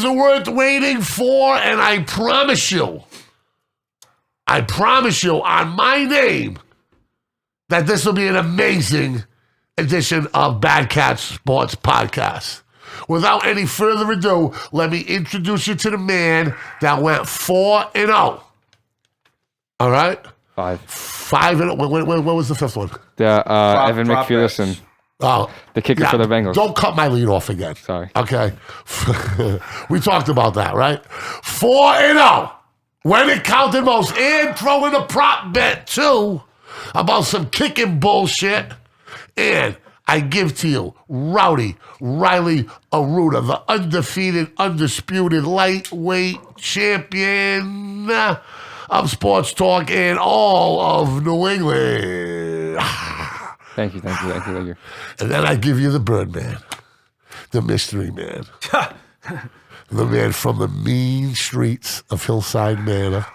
things are worth waiting for, and I promise you on my name that this will be an amazing edition of BADCATZ Sports Podcast. Without any further ado, let me introduce you to the man that went 4-0. All right? 5-0. What was the fifth one? Evan Mcpherson. Oh, the kicker for the Bengals. Don't cut my lead off again. Sorry. Okay. We talked about that, right? 4-0. When it counted most. And throwing a prop bet, too, about some kicking bullshit. And I give to you Rowdy Riley Arruda, the undefeated, undisputed lightweight champion of sports talk in all of New England. Thank you. And then I give you the Birdman, the mystery man, the man from the mean streets of Hillside Manor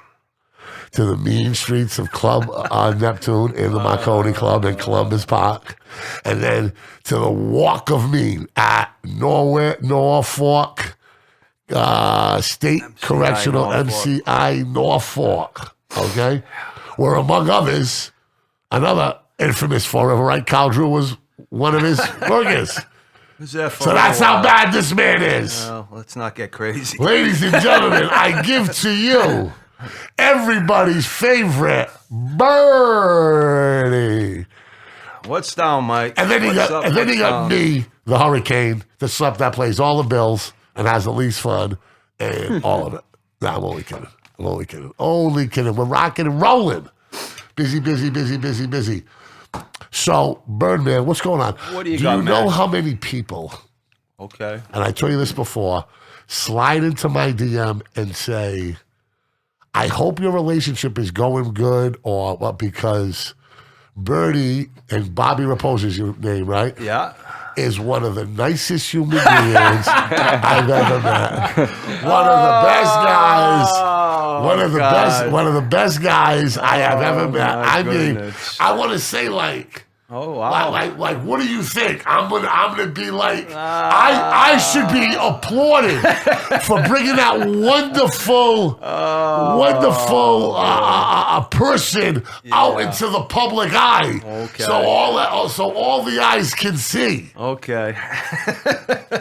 to the mean streets of Club Neptune and the Marconi Club in Columbus Park, and then to the Walk of Mean at Norfolk State Correctional MCI Norfolk, okay? Where, among others, another infamous forever, right? Cal Drew was one of his workers. So that's how bad this man is. Well, let's not get crazy. Ladies and gentlemen, I give to you everybody's favorite Birdie. What's down, Mike? And then you got me, the Hurricane, that slept that plays all the bills and has the least fun and all of it. No, I'm only kidding. Only kidding. We're rocking and rolling. Busy. So, Birdman, what's going on? What do you got, man? Do you know how many people, okay, and I told you this before, slide into my DM and say, I hope your relationship is going good, or what, because Birdie, and Bobby Raposa's your name, right? Yeah. Is one of the nicest human beings I've ever met. One of the best guys. One of the best guys I have ever met. I mean, I want to say oh wow! Like, what do you think? I'm gonna be like, I should be applauded for bringing that wonderful person out into the public eye, so all the eyes can see. Okay.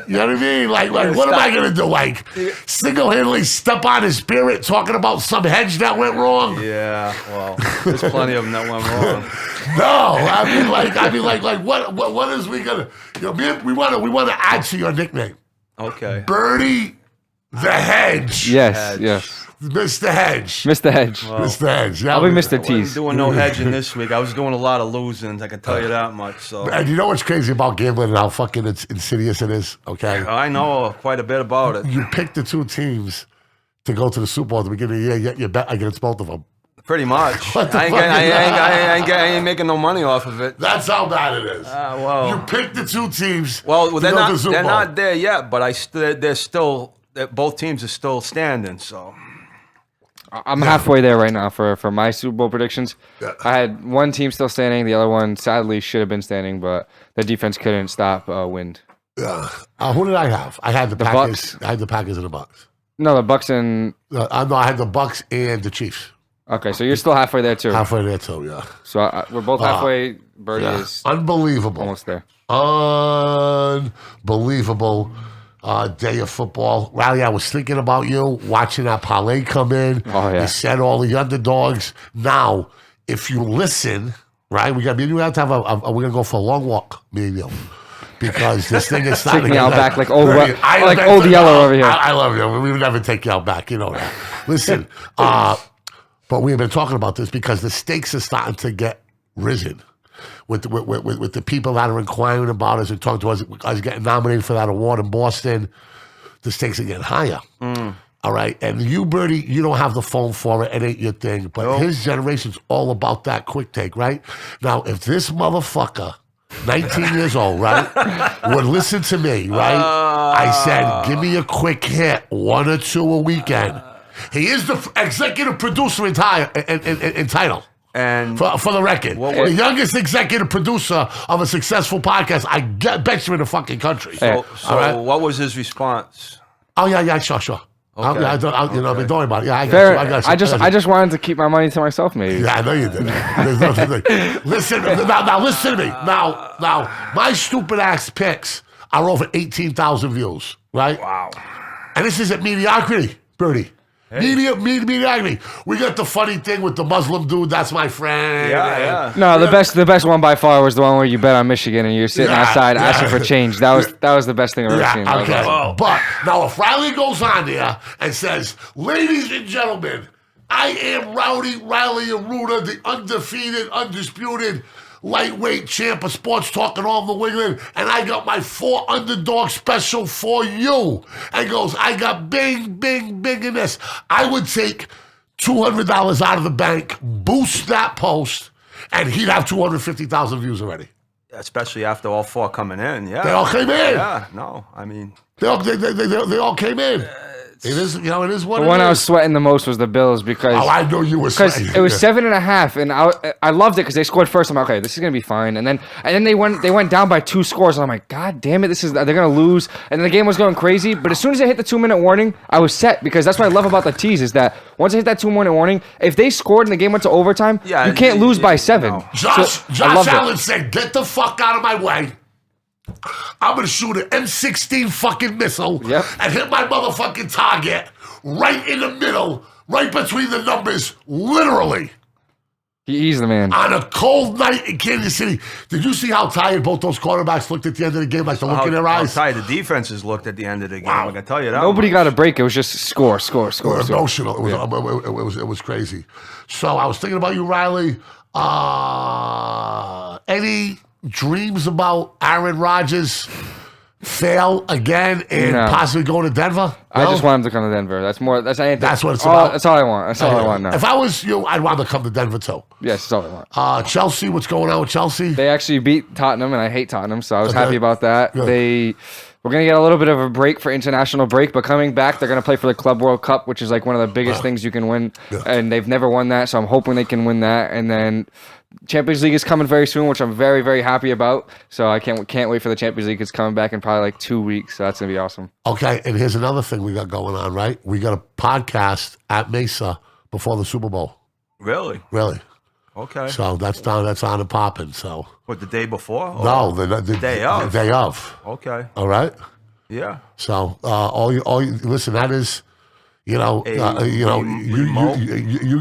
You know what I mean? Like what am I gonna do? Like, single-handedly step on his spirit, talking about some hedge that went wrong? Yeah. Well, there's plenty of them that went wrong. No, I mean, what is we gonna? We want to add to your nickname. Okay. Birdie the Hedge. Yes. Mr. Hedge. Well, Mr. Hedge. Yeah, I'll be Mr. I wasn't Tease. doing no hedging this week. I was doing a lot of losing. I can tell you that much. So. And you know what's crazy about gambling and how fucking insidious it is? Okay. I know quite a bit about it. You pick the two teams to go to the Super Bowl at the beginning of the year, yet you bet against both of them. Pretty much. What the I ain't making no money off of it. That's how bad it is. Well, you pick the two teams. Well, to they're go not. to the Super They're Bowl. not there yet, but both teams are still standing. So I'm halfway there right now for my Super Bowl predictions. Yeah. I had one team still standing. The other one, sadly, should have been standing, but the defense couldn't stop wind. Yeah. Who did I have? I had the Packers. Bucs. I had the Packers and the Bucks. No, the Bucks and... No, I had the Bucks and the Chiefs. Okay, so you're still halfway there, too. Halfway there, too, yeah. So we're both halfway. Birdie is unbelievable. almost there. Unbelievable day of football. Riley, I was thinking about you, watching that parlay come in. Oh, yeah. You said all the underdogs. Now, if you listen, right, we have to have we're going to go for a long walk, me and you. Because this thing is starting to Taking get out back like old old Yeller over here. I love you. We would never take you out back. You know that. Listen, but we have been talking about this because the stakes are starting to get risen with the people that are inquiring about us and talking to us getting nominated for that award in Boston. The stakes are getting higher. All right. And you, Birdie, you don't have the phone for it. It ain't your thing. But his generation's all about that quick take, right? Now, if this motherfucker, 19 years old, right, would listen to me, right? I said, give me a quick hit, 1 or 2 a weekend. He is the executive producer entitled. And for the record, the youngest executive producer of a successful podcast, I bet you in the fucking country. so what was his response? Oh yeah, sure. Okay. Don't worry about it. Yeah, I got Fair. you. I got you. I just wanted to keep my money to myself, maybe. Yeah, I know you did. There's nothing. Listen, now listen to me. Now, my stupid ass picks are over 18,000 views, right? Wow. And this isn't mediocrity, Birdie. Mediocrity. We got the funny thing with the Muslim dude. That's my friend. Yeah. No, the best one by far was the one where you bet on Michigan and you're sitting outside asking for change. That was the best thing I've ever seen. Okay. Wow. But now if Riley goes on there and says, ladies and gentlemen, I am Riley Arruda, the undefeated, undisputed lightweight champ of sports talking all the New England, and I got my 4 underdog special for you. And goes, I got bing in this. I would take $200 out of the bank, boost that post, and he'd have 250,000 views already. Especially after all 4 coming in. Yeah. They all came in. Yeah. No, I mean. They all came in. It is, it is what The it one is. I was sweating the most was the Bills because I know you were sweating. it was 7.5, and I loved it because they scored first. I'm like, okay, this is gonna be fine. And then they went down by 2 scores, and I'm like, God damn it, they're gonna lose. And the game was going crazy. But as soon as they hit the 2-minute warning, I was set because that's what I love about the tease is that once they hit that 2-minute warning, if they scored and the game went to overtime, you can't lose by 7. No. Josh Allen said, "Get the fuck out of my way. I'm gonna shoot an M16 fucking missile and hit my motherfucking target right in the middle, right between the numbers, literally." He's the man. On a cold night in Kansas City. Did you see how tired both those quarterbacks looked at the end of the game, like the look in their eyes? How tired the defenses looked at the end of the game. Wow. I can tell you that. Nobody got a break. It was just score. It was emotional. It was crazy. So I was thinking about you, Riley. Any dreams about Aaron Rodgers fail again and possibly going to Denver? I just want him to come to Denver. That's what it's about. That's all I want. That's all I want now. If I was you, I'd want to come to Denver too. Yes, that's all I want. Chelsea, what's going on with Chelsea? They actually beat Tottenham, and I hate Tottenham, so I was happy about that. Good. We're going to get a little bit of a break for international break, but coming back, they're going to play for the Club World Cup, which is like one of the biggest things you can win, and they've never won that, so I'm hoping they can win that. And then Champions League is coming very soon, which I'm very, very happy about. So I can't wait for the Champions League. It's coming back in probably like 2 weeks, so that's going to be awesome. Okay, and here's another thing we got going on, right? We got a podcast at Mesa before the Super Bowl. Really? Okay. So that's on and popping. So What, the day before? no, the day of. The day of. Okay. All right. Yeah. So all you listen. That is, you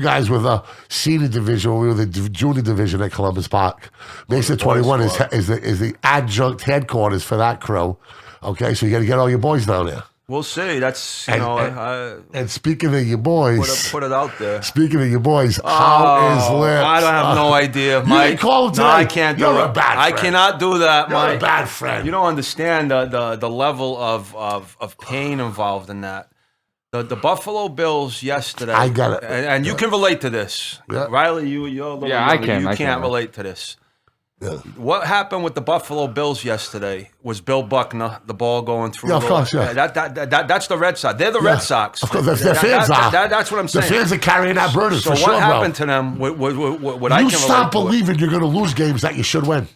guys were the senior division. We were the junior division at Columbus Park. Mesa 21 is the adjunct headquarters for that crew. Okay, so you got to get all your boys down there. We'll see. That's, And speaking of your boys, put it out there. Speaking of your boys, how is Lips? I don't have no idea, Mike. You call him today. No, I can't do You're it. a bad I friend. cannot do that, You're Mike. a bad friend. You don't understand the level of pain involved in that. The Buffalo Bills yesterday. I got it. And you can relate to this. Yeah. Riley, you're a little Yeah, I younger. can. You I can't can. relate to this. Yeah. What happened with the Buffalo Bills yesterday was Bill Buckner, the ball going through. Yeah, of course, yeah. That's the Red Sox. They're the Red Sox. Of course, their fans are. That's what I'm saying. The fans are carrying that burden So for sure, what happened bro. to them? What I You can stop relate to it. believing you're going to lose games that you should win.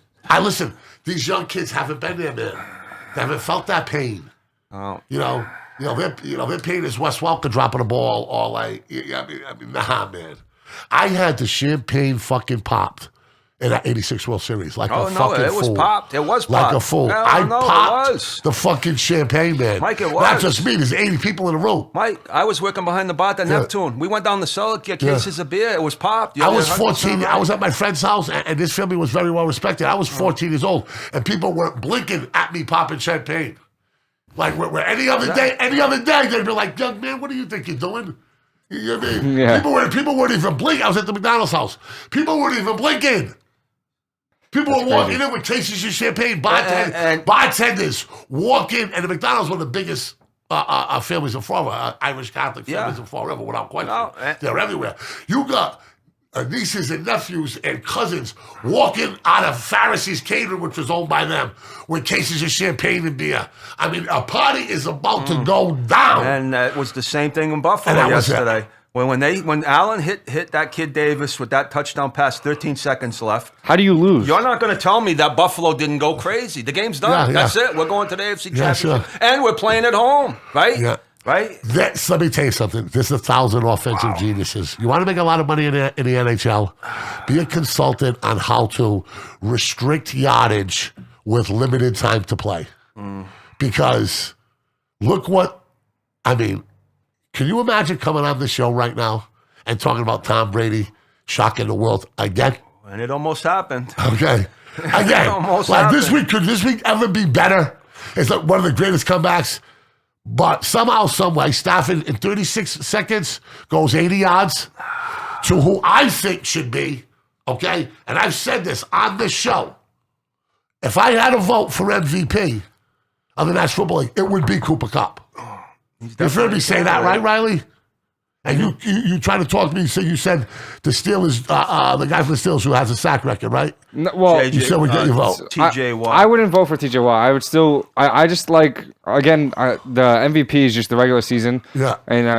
Listen, these young kids haven't been there, man. They haven't felt that pain. Oh. Their pain is Wes Welker dropping a ball or like, nah, man. I had the champagne fucking popped in that 86 World Series like a fucking fool. it was popped. It was Like popped. a fool. Hell I no, popped it was. the fucking champagne, man. Mike, it Not was. just me. There's 80 people in the room. Mike, I was working behind the bar at Neptune. We went down the cellar to get cases of beer. It was popped. I was 14. Right. I was at my friend's house, and this family was very well respected. I was 14 years old, and people were blinking at me popping champagne. Like where any other day, they'd be like, "Young man, what do you think you're doing?" You know what I mean? Yeah. People weren't even blinking. I was at the McDonald's house. People weren't even blinking. People were walking in with cases of champagne. Bartenders walking, and the McDonald's one of the biggest families in Fall River, Irish Catholic families in Fall River, without question. They're everywhere. You got nieces and nephews and cousins walking out of Pharisees Catering, which was owned by them, with cases of champagne and beer. I mean, a party is about to go down. And it was the same thing in Buffalo And that was yesterday. When Allen hit that kid Davis with that touchdown pass, 13 seconds left. How do you lose? You're not going to tell me that Buffalo didn't go crazy. The game's done. Yeah, That's it. We're going to the AFC Championship. sure. And we're playing at home, right? Yeah. right? Let me tell you something. There's 1,000 offensive geniuses. You want to make a lot of money in the NHL? Be a consultant on how to restrict yardage with limited time to play. Because look what, I mean, can you imagine coming on the show right now and talking about Tom Brady shocking the world again? And it almost happened. Okay. Again. Almost Like happened. could this week ever be better? It's like one of the greatest comebacks. But somehow, someway, Stafford in 36 seconds goes 80 yards to who I think should be, okay? And I've said this on the show. If I had a vote for MVP of the National Football League, it would be Cooper Kupp. You've heard me say that, right, Riley? And you try to talk to me, so you said the Steelers, the guy from the Steelers who has a sack record, right? No, well, You said we get your vote. TJ Watt. I wouldn't vote for TJ Watt. I would still. I just like again. The MVP is just the regular season. Yeah. And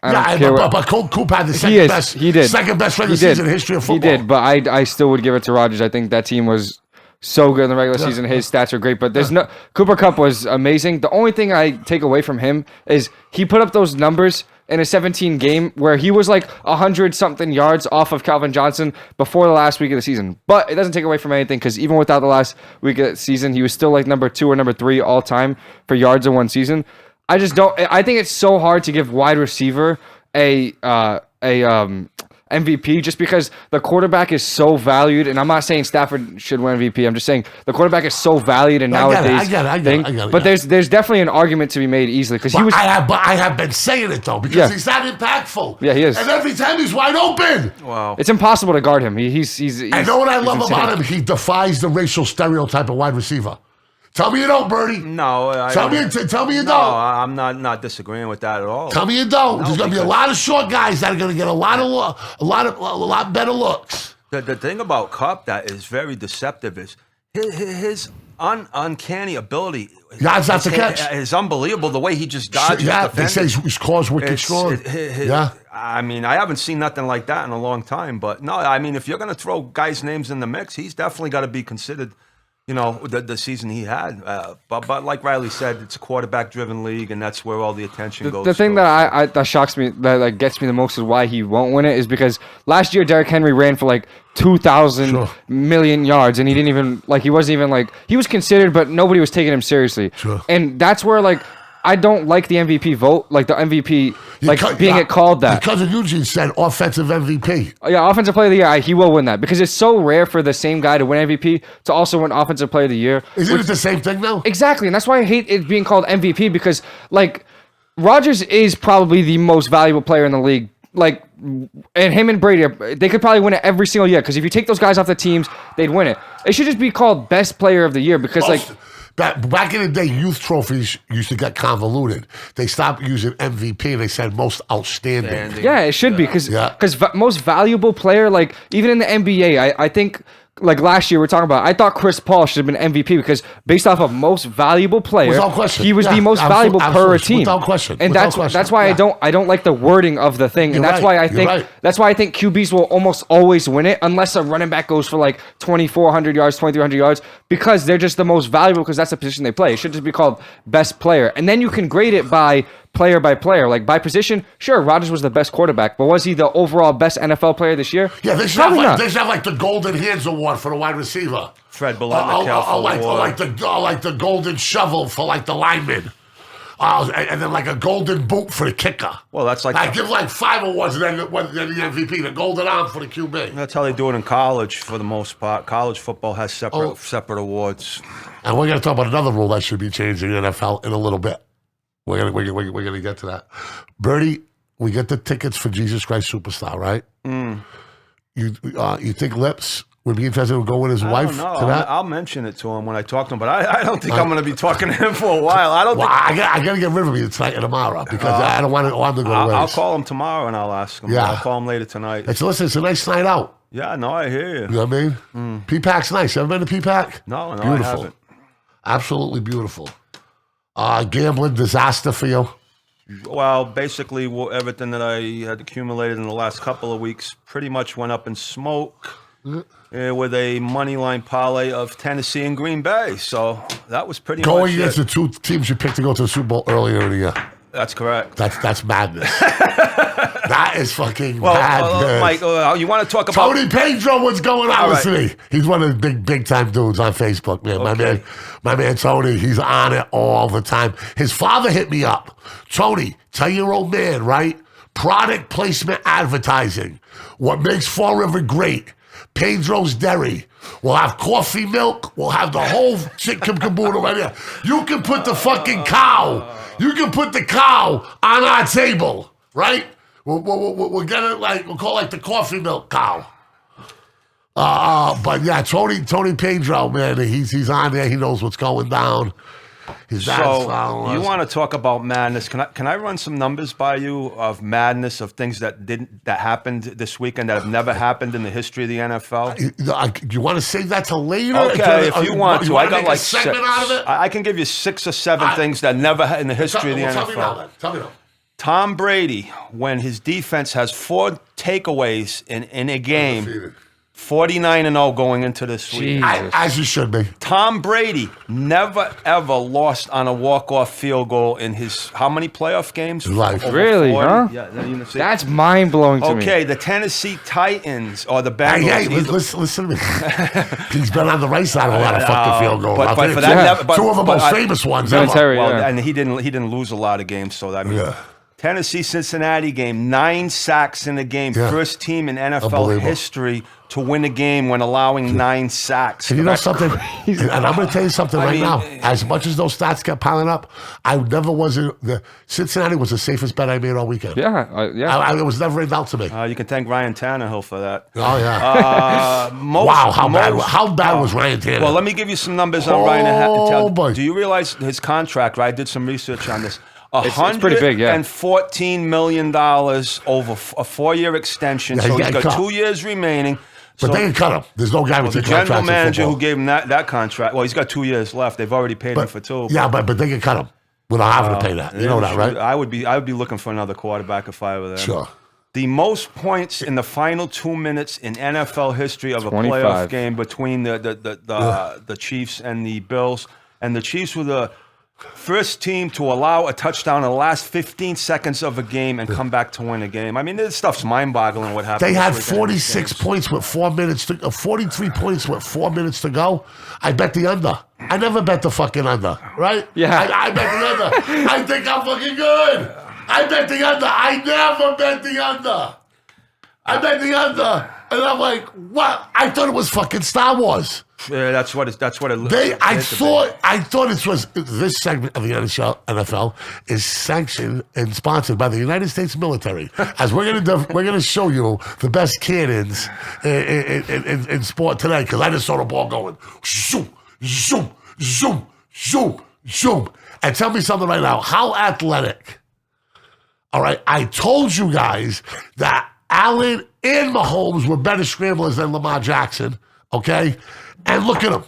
I don't care. But Coop had the He did. second best regular season in history of football. He did, but I still would give it to Rodgers. I think that team was so good in the regular season. His stats are great, but there's no Cooper Kupp was amazing. The only thing I take away from him is he put up those numbers in a 17 game where he was like 100-something yards off of Calvin Johnson before the last week of the season. But it doesn't take away from anything because even without the last week of the season, he was still like number 2 or number 3 all time for yards in one season. I just don't. I think it's so hard to give wide receiver a MVP just because the quarterback is so valued, and I'm not saying Stafford should win MVP. I'm just saying the quarterback is so valued, and nowadays, I get it. But there's definitely an argument to be made easily because he was. I have been saying it though because he's that impactful. Yeah, he is. And every time he's wide open. Wow. It's impossible to guard him. He's I know what I love insane. about him. He defies the racial stereotype of wide receiver. Tell me you don't, Birdie. No, Tell me you no, don't. I'm not disagreeing with that at all. Tell me you don't. No, There's going to be a lot of short guys that are going to get a lot better looks. The thing about Kupp that is very deceptive is his uncanny ability. Yards after catch. Is unbelievable. The way he just dodges. Yeah, they say his claws wicked strong. Yeah. I mean, I haven't seen nothing like that in a long time. But no, I mean, if you're going to throw guys' names in the mix, he's definitely got to be considered. You know, the season he had. But like Riley said, it's a quarterback-driven league, and that's where all the attention goes. The thing that that shocks me, that like gets me the most is why he won't win it is because last year Derrick Henry ran for like 2,000 million yards, and he didn't even, like, he wasn't even, like, he was considered, but nobody was taking him seriously. Sure. And that's where, like, I don't like the MVP vote, like the MVP, being it called that. Because Eugene said offensive MVP. Yeah, Offensive Player of the Year, he will win that because it's so rare for the same guy to win MVP to also win Offensive Player of the Year. Isn't it the same thing though? Exactly, and that's why I hate it being called MVP because, like, Rodgers is probably the most valuable player in the league. Like, and him and Brady, they could probably win it every single year because if you take those guys off the teams, they'd win it. It should just be called Best Player of the Year because, like. Back in the day, youth trophies used to get convoluted. They stopped using MVP and they said most outstanding. Yeah, it should be because most valuable player, like even in the NBA, I think. Like last year, we were talking about. I thought Chris Paul should have been MVP because based off of most valuable player, without question, he was the most valuable per team. Without question, and that's why I don't like the wording of the thing, and that's why I think QBs will almost always win it unless a running back goes for like 2,400 yards, 2,300 yards because they're just the most valuable because that's the position they play. It should just be called best player, and then you can grade it by player by player, like by position. Sure, Rodgers was the best quarterback, but was he the overall best NFL player this year? Yeah, they should have like the Golden Hands Award for the wide receiver. Fred Biletnikoff like the Golden Shovel for like the lineman. And then like a Golden Boot for the kicker. Well, that's like... I give like 5 awards and then the MVP, the Golden Arm for the QB. That's how they do it in college for the most part. College football has separate awards. And we're going to talk about another rule that should be changed in the NFL in a little bit. We're gonna get to that. Birdie, we get the tickets for Jesus Christ Superstar, right? You think Lips would be interested to go with his wife to that? I'll mention it to him when I talk to him, but I don't think I'm going to be talking to him for a while. I got to get rid of him tonight and tomorrow because I don't want him to go to waste. I'll call him tomorrow and I'll ask him. Yeah. I'll call him later tonight. It's a nice night out. Yeah, no, I hear you. You know what I mean? P-Pack's nice. Ever been to P-Pack? No, beautiful. I haven't. Absolutely beautiful. Gambling disaster for you? Well, basically everything that I had accumulated in the last couple of weeks pretty much went up in smoke with a money line parlay of Tennessee and Green Bay. So that was pretty much going against the two teams you picked to go to the Super Bowl earlier in the year. That's correct. That's madness. That is fucking madness. Mike, you want to talk about Tony Pedro? What's going on? All right. Listen to me. He's one of the big time dudes on Facebook, man. Okay. My man Tony. He's on it all the time. His father hit me up. Tony, tell your old man, right? Product placement advertising. What makes Fall River great? Pedro's Dairy. We'll have coffee milk. We'll have the whole chicken caboodle right here. You can put the fucking cow. You can put the cow on our table, right? We'll get it we'll call it the coffee milk cow. But yeah, Tony Pedro, man, he's on there. He knows what's going down. His dad's following you us. want to talk about madness? Can I run some numbers by you of madness of things that happened this weekend that have never happened in the history of the NFL? You want to save that till later? Okay, if you want to. I got make like a segment six. out of it. I can give you 6 or 7 things that never in the history of the Tell me now, NFL. then. Tell me now. Tom Brady, when his defense has 4 takeaways in a game, 49-0 going into this week. Jesus. As you should be. Tom Brady never ever lost on a walk-off field goal in his how many playoff games? Life. Over Really, 40? huh? Yeah, you see? That's mind blowing to me. Okay, the Tennessee Titans or the Bengals. Hey, listen to me. He's been on the right side of a lot of fucking field goals. but I think for that never- two of the but most I- famous ones Vinatieri, ever. yeah. And he didn't lose a lot of games, so I mean. Yeah. Tennessee-Cincinnati game, 9 sacks in the game. Yeah. First team in NFL Unbelievable. history to win a game when allowing 9 sacks. And you know something? And I'm going to tell you something right now. As much as those stats kept piling up, I never was Cincinnati was the safest bet I made all weekend. Yeah, yeah. It was never in doubt to me. You can thank Ryan Tannehill for that. Oh, yeah. Wow, how bad was Ryan Tannehill? Well, let me give you some numbers on Ryan Oh, boy. Do you realize his contract, right? I did some research on this. It's pretty big, yeah. $114 million over a 4-year extension. Yeah, So he's he's got got cut. 2 years remaining. But they can cut him. There's no The guarantee general contracts in manager football. who gave him that contract, well, he's got 2 years left. They've already paid him for 2. Yeah, but they can cut him without having to pay that. You know that, right? I would be looking for another quarterback if I were there. Sure. The most points in the final 2 minutes in NFL history of a 25. playoff game between the Chiefs and the Bills. And the Chiefs were the first team to allow a touchdown in the last 15 seconds of a game and come back to win a game. I mean, this stuff's mind-boggling what happened. They this had weekend in 46 these games. points with 4 minutes to 43 points with 4 minutes to go. I bet the under. I never bet the fucking under, right? Yeah. I bet the under. I think I'm fucking good. I bet the under. I never bet the under. I bet the under. And I'm like, what? I thought it was fucking Star Wars. Yeah, that's what it. I thought this segment of the NFL is sanctioned and sponsored by the United States military. As we're gonna show you the best cannons in sport today, because I just saw the ball going zoom, zoom, zoom, zoom, zoom. And tell me something right now. How athletic? All right, I told you guys that Allen and Mahomes were better scramblers than Lamar Jackson. Okay. And look at them.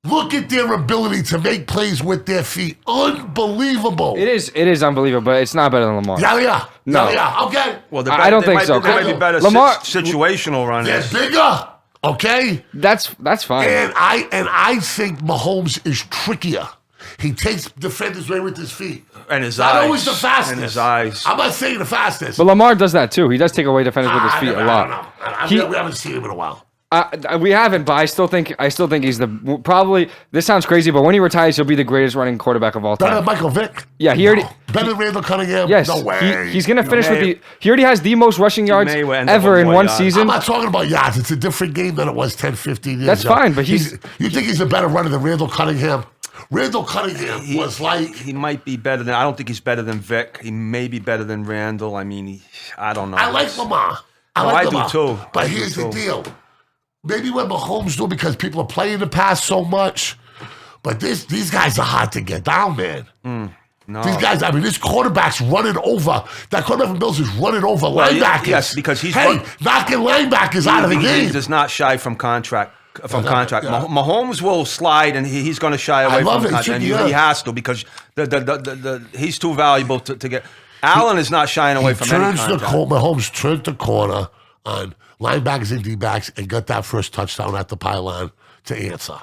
Look at their ability to make plays with their feet. Unbelievable. It is unbelievable, but it's not better than Lamar. Yeah. No. Yeah. Okay. Well, I don't think so. They might be better Lamar- situational They're runners. bigger. Okay. That's fine. And I think Mahomes is trickier. He takes defenders away with his feet. And his Not eyes. always the fastest. And his eyes. I'm not saying the fastest. But Lamar does that too. He does take away defenders with his feet a I lot. don't know. We haven't seen him in a while. We haven't, but I still think he's probably. This sounds crazy, but when he retires, he'll be the greatest running quarterback of all Better time. than Michael Vick. Yeah, he already. Better than Randall Cunningham. Yes, No way. he's gonna finish with may- the. He already has the most rushing yards may end up ever with in more one yards. I'm season. not talking about yards. It's a different game than it was 10, 15 years That's ago. fine, but he's- You think he's a better runner than Randall Cunningham? Randall Cunningham was like... He might be better than. I don't think he's better than Vic. He may be better than Randall. I mean, I don't know. I like Lamar. I do Lamar. too. But I do here's the too. deal. Maybe when Mahomes do because people are playing the pass so much. But these guys are hard to get down, man. No. These guys, I mean, this quarterback's running over. That quarterback from Bills is running over linebackers. yes, because he's knocking linebackers out of the He game. does not shy from contract. Yeah. Mahomes will slide, and he's going to shy away love from it. contract. And Yeah. he has to because he's too valuable to get. Allen is not shying away from any contract. Mahomes turned the corner on linebackers and D-backs and got that first touchdown at the pylon to answer.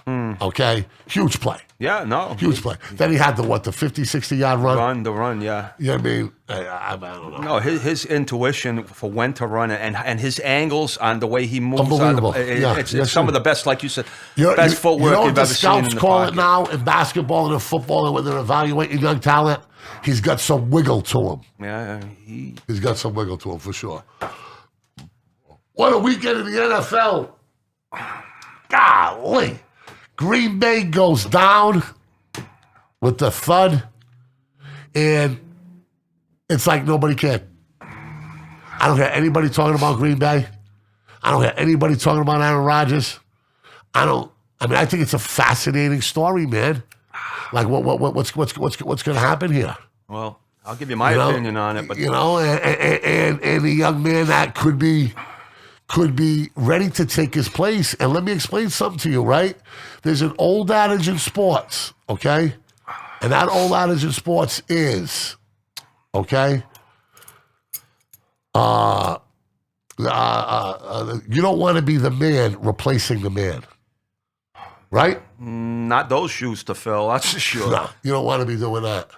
Okay? Huge play. Yeah, no. Huge play. Then he had the 50, 60-yard run. The run, yeah. You know what I mean? I don't know. No, his intuition for when to run it and his angles on the way he moves. Unbelievable. It's some of the best, like you said, Best best footwork you know you've what ever the seen in scouts the call pocket. it now in basketball and in football, and when they're evaluating young talent, he's got some wiggle to him. Yeah, He's got some wiggle to him for sure. What a weekend in the NFL. Golly. Green Bay goes down with the thud, and it's like nobody cared. I don't hear anybody talking about Green Bay. I don't hear anybody talking about Aaron Rodgers. I think it's a fascinating story, man. Like what's going to happen here? Well, I'll give you my opinion on it, but and a young man that could be ready to take his place. And let me explain something to you, right? There's an old adage in sports, okay? And that old adage in sports is, okay, you don't want to be the man replacing the man, right? not those shoes to fill. That's for sure. No, you don't want to be doing that.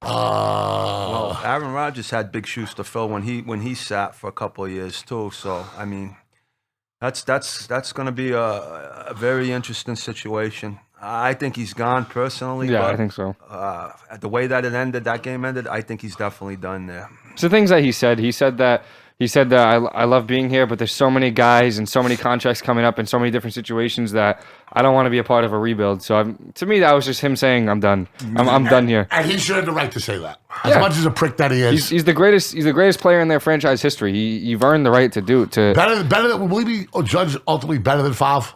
Well, Aaron Rodgers had big shoes to fill when he sat for a couple of years too. So I mean, that's going to be a very interesting situation. I think he's gone personally. Yeah, but, I think so. The way that that game ended, I think he's definitely done there. So things that he said that I love being here, but there's so many guys and so many contracts coming up and so many different situations that I don't want to be a part of a rebuild. So to me, that was just him saying, I'm done. I'm done here. And he should have the right to say that. As much as a prick that he is. He's the greatest player in their franchise history. You've earned the right to do it. Better than, will he be judged ultimately better than Favre?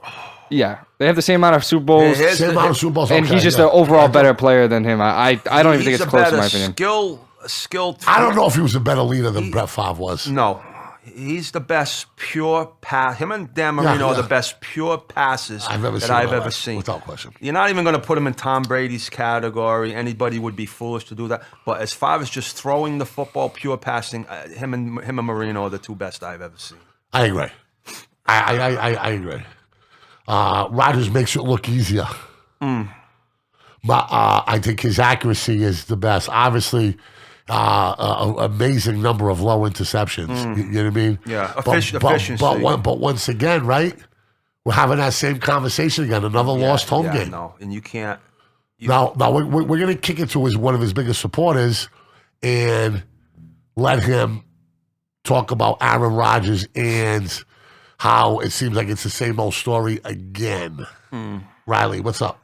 Yeah. They have the same amount of Super Bowls. Same amount of Super Bowls. And he's just an overall better player than him. I don't even think it's close in my opinion. Skilled. I don't know if he was a better leader than Brett Favre was. No. He's the best pure pass. Him and Dan Marino are the best pure passes I've ever seen. Without question. You're not even going to put him in Tom Brady's category. Anybody would be foolish to do that. But as far as just throwing the football, pure passing, him and Marino are the two best I've ever seen. I agree. I agree. Rodgers makes it look easier. But I think his accuracy is the best. Obviously, amazing number of low interceptions. You know what I mean? Yeah, efficiency. But once again, right? We're having that same conversation again. Another lost home game. No, and you can't. Now we're going to kick it to one of his biggest supporters and let him talk about Aaron Rodgers and how it seems like it's the same old story again. Riley, what's up?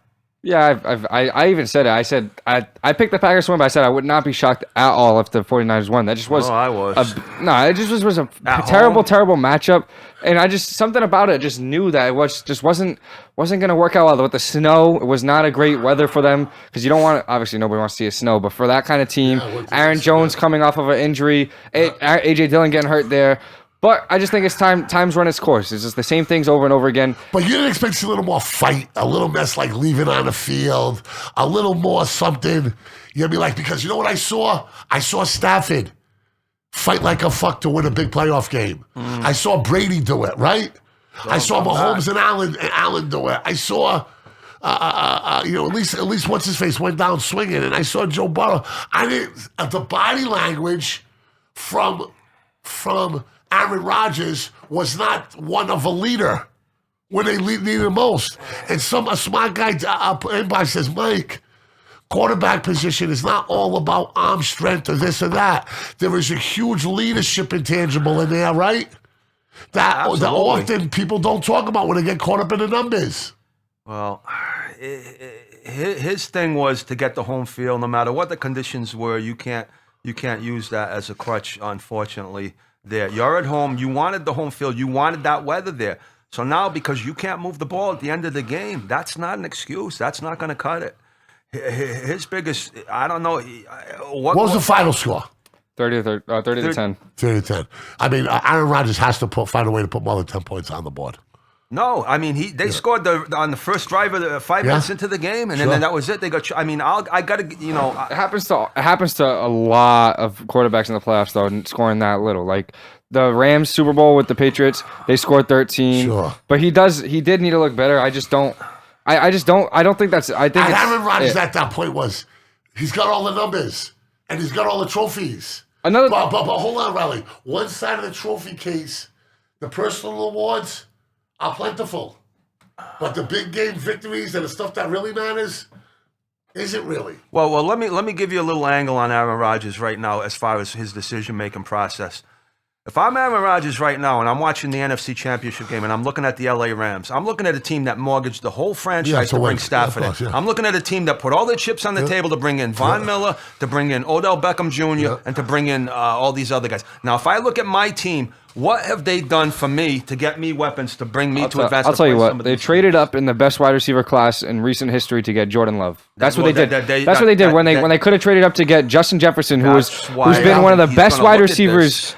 Yeah, I even said it. I said I picked the Packers to win, but I said I would not be shocked at all if the 49ers won. That just was. Oh, I was. It just was a terrible matchup, and I just something about it just knew that it wasn't going to work out well. With the snow, it was not a great weather for them because you don't want to. Obviously, nobody wants to see a snow, but for that kind of team, Aaron Jones coming off of an injury, AJ Dillon getting hurt there. But I just think it's time's run its course. It's just the same things over and over again. But you didn't expect to see a little more fight, a little less like leaving on the field, a little more something. You'll be like, because you know what I saw? I saw Stafford fight like a fuck to win a big playoff game. I saw Brady do it, right? I saw Mahomes and Allen do it. I saw, at least once his face went down swinging, and I saw Joe Burrow. The body language from Aaron Rodgers was not one of a leader when they needed him most. And a smart guy by says, Mike, quarterback position is not all about arm strength or this or that. There is a huge leadership intangible in there, right? That often people don't talk about when they get caught up in the numbers. Well, his thing was to get the home field no matter what the conditions were. You can't use that as a crutch, unfortunately. There, you're at home. You wanted the home field. You wanted that weather there. So now, because you can't move the ball at the end of the game, that's not an excuse. That's not going to cut it. His biggest, I don't know. What was the final score? 30 to 10. 30 to 10. I mean, Aaron Rodgers has to find a way to put more than 10 points on the board. No, I mean they scored on the first drive of 5 minutes into the game, and then that was it. They got. I mean, I got to. It happens to a lot of quarterbacks in the playoffs though, scoring that little. Like the Rams Super Bowl with the Patriots, they scored 13. Sure. But he did need to look better. I I just don't. I don't think that's. I think And it's, Aaron Rodgers at that point he's got all the numbers and he's got all the trophies. Another. But hold on, Riley. One side of the trophy case, the personal awards are plentiful. But the big game victories and the stuff that really matters isn't really. Well, let me give you a little angle on Aaron Rodgers right now as far as his decision-making process. If I'm Aaron Rodgers right now and I'm watching the NFC Championship game and I'm looking at the LA Rams, I'm looking at a team that mortgaged the whole franchise to bring Stafford in. Yeah. I'm looking at a team that put all their chips on the table to bring in Von Miller, to bring in Odell Beckham Jr., and to bring in all these other guys. Now, if I look at my team, what have they done for me to get me weapons to bring me to advance? I'll tell you what. They traded up in the best wide receiver class in recent history to get Jordan Love. That's what they did. That's what they did when they could have traded up to get Justin Jefferson, who's been one of the best wide receivers,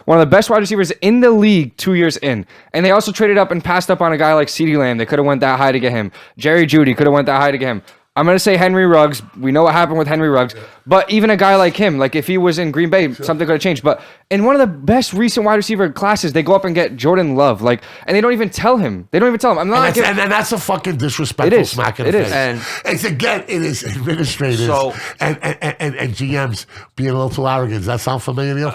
in the league 2 years in. And they also traded up and passed up on a guy like CeeDee Lamb. They could have went that high to get him. Jerry Jeudy could have went that high to get him. I'm going to say Henry Ruggs. We know what happened with Henry Ruggs. But even a guy like him, like if he was in Green Bay, something could have changed. But in one of the best recent wide receiver classes, they go up and get Jordan Love. And they don't even tell him. I'm not. And that's a fucking disrespectful smack in the face. And it's again, it is administrators and GMs being a little too arrogant. Does that sound familiar to you?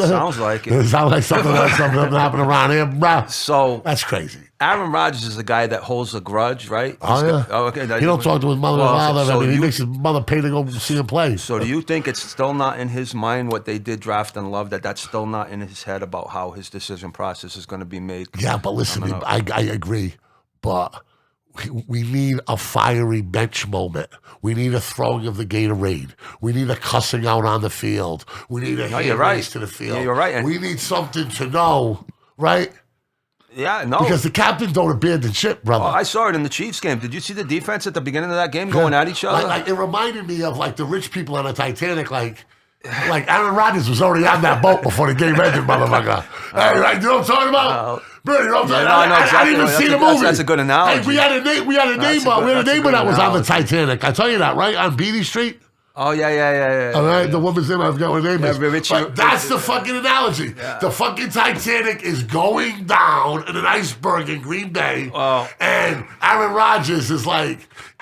Sounds like it. It sounds like something happened around here, bro. So that's crazy. Aaron Rodgers is a guy that holds a grudge, right? Okay. He don't talk to his mother and father. He makes his mother pay to go see him play. So do you think it's still not in his mind what they did draft and Love, that's still not in his head about how his decision process is going to be made? Yeah, but listen, I agree. But we need a fiery bench moment. We need a throwing of the Gatorade. We need a cussing out on the field. We need a hand race to the field. Yeah, you're right. We need something to know, right? Yeah, no. Because the captain don't abandon ship, brother. Oh, I saw it in the Chiefs game. Did you see the defense at the beginning of that game going at each other? It reminded me of the rich people on the Titanic, like Aaron Rodgers was already on that boat before the game ended, motherfucker. Hey, you know what I'm talking about? Birdie, you know what I'm talking about? I didn't even see the movie. That's a good analogy. Hey, we had a neighbor that was on the Titanic. I tell you that, right? On Beatty Street. Oh, yeah. All right, the woman's name, I forgot what her name is. But that's the fucking analogy. Yeah. The fucking Titanic is going down in an iceberg in Green Bay, and Aaron Rodgers is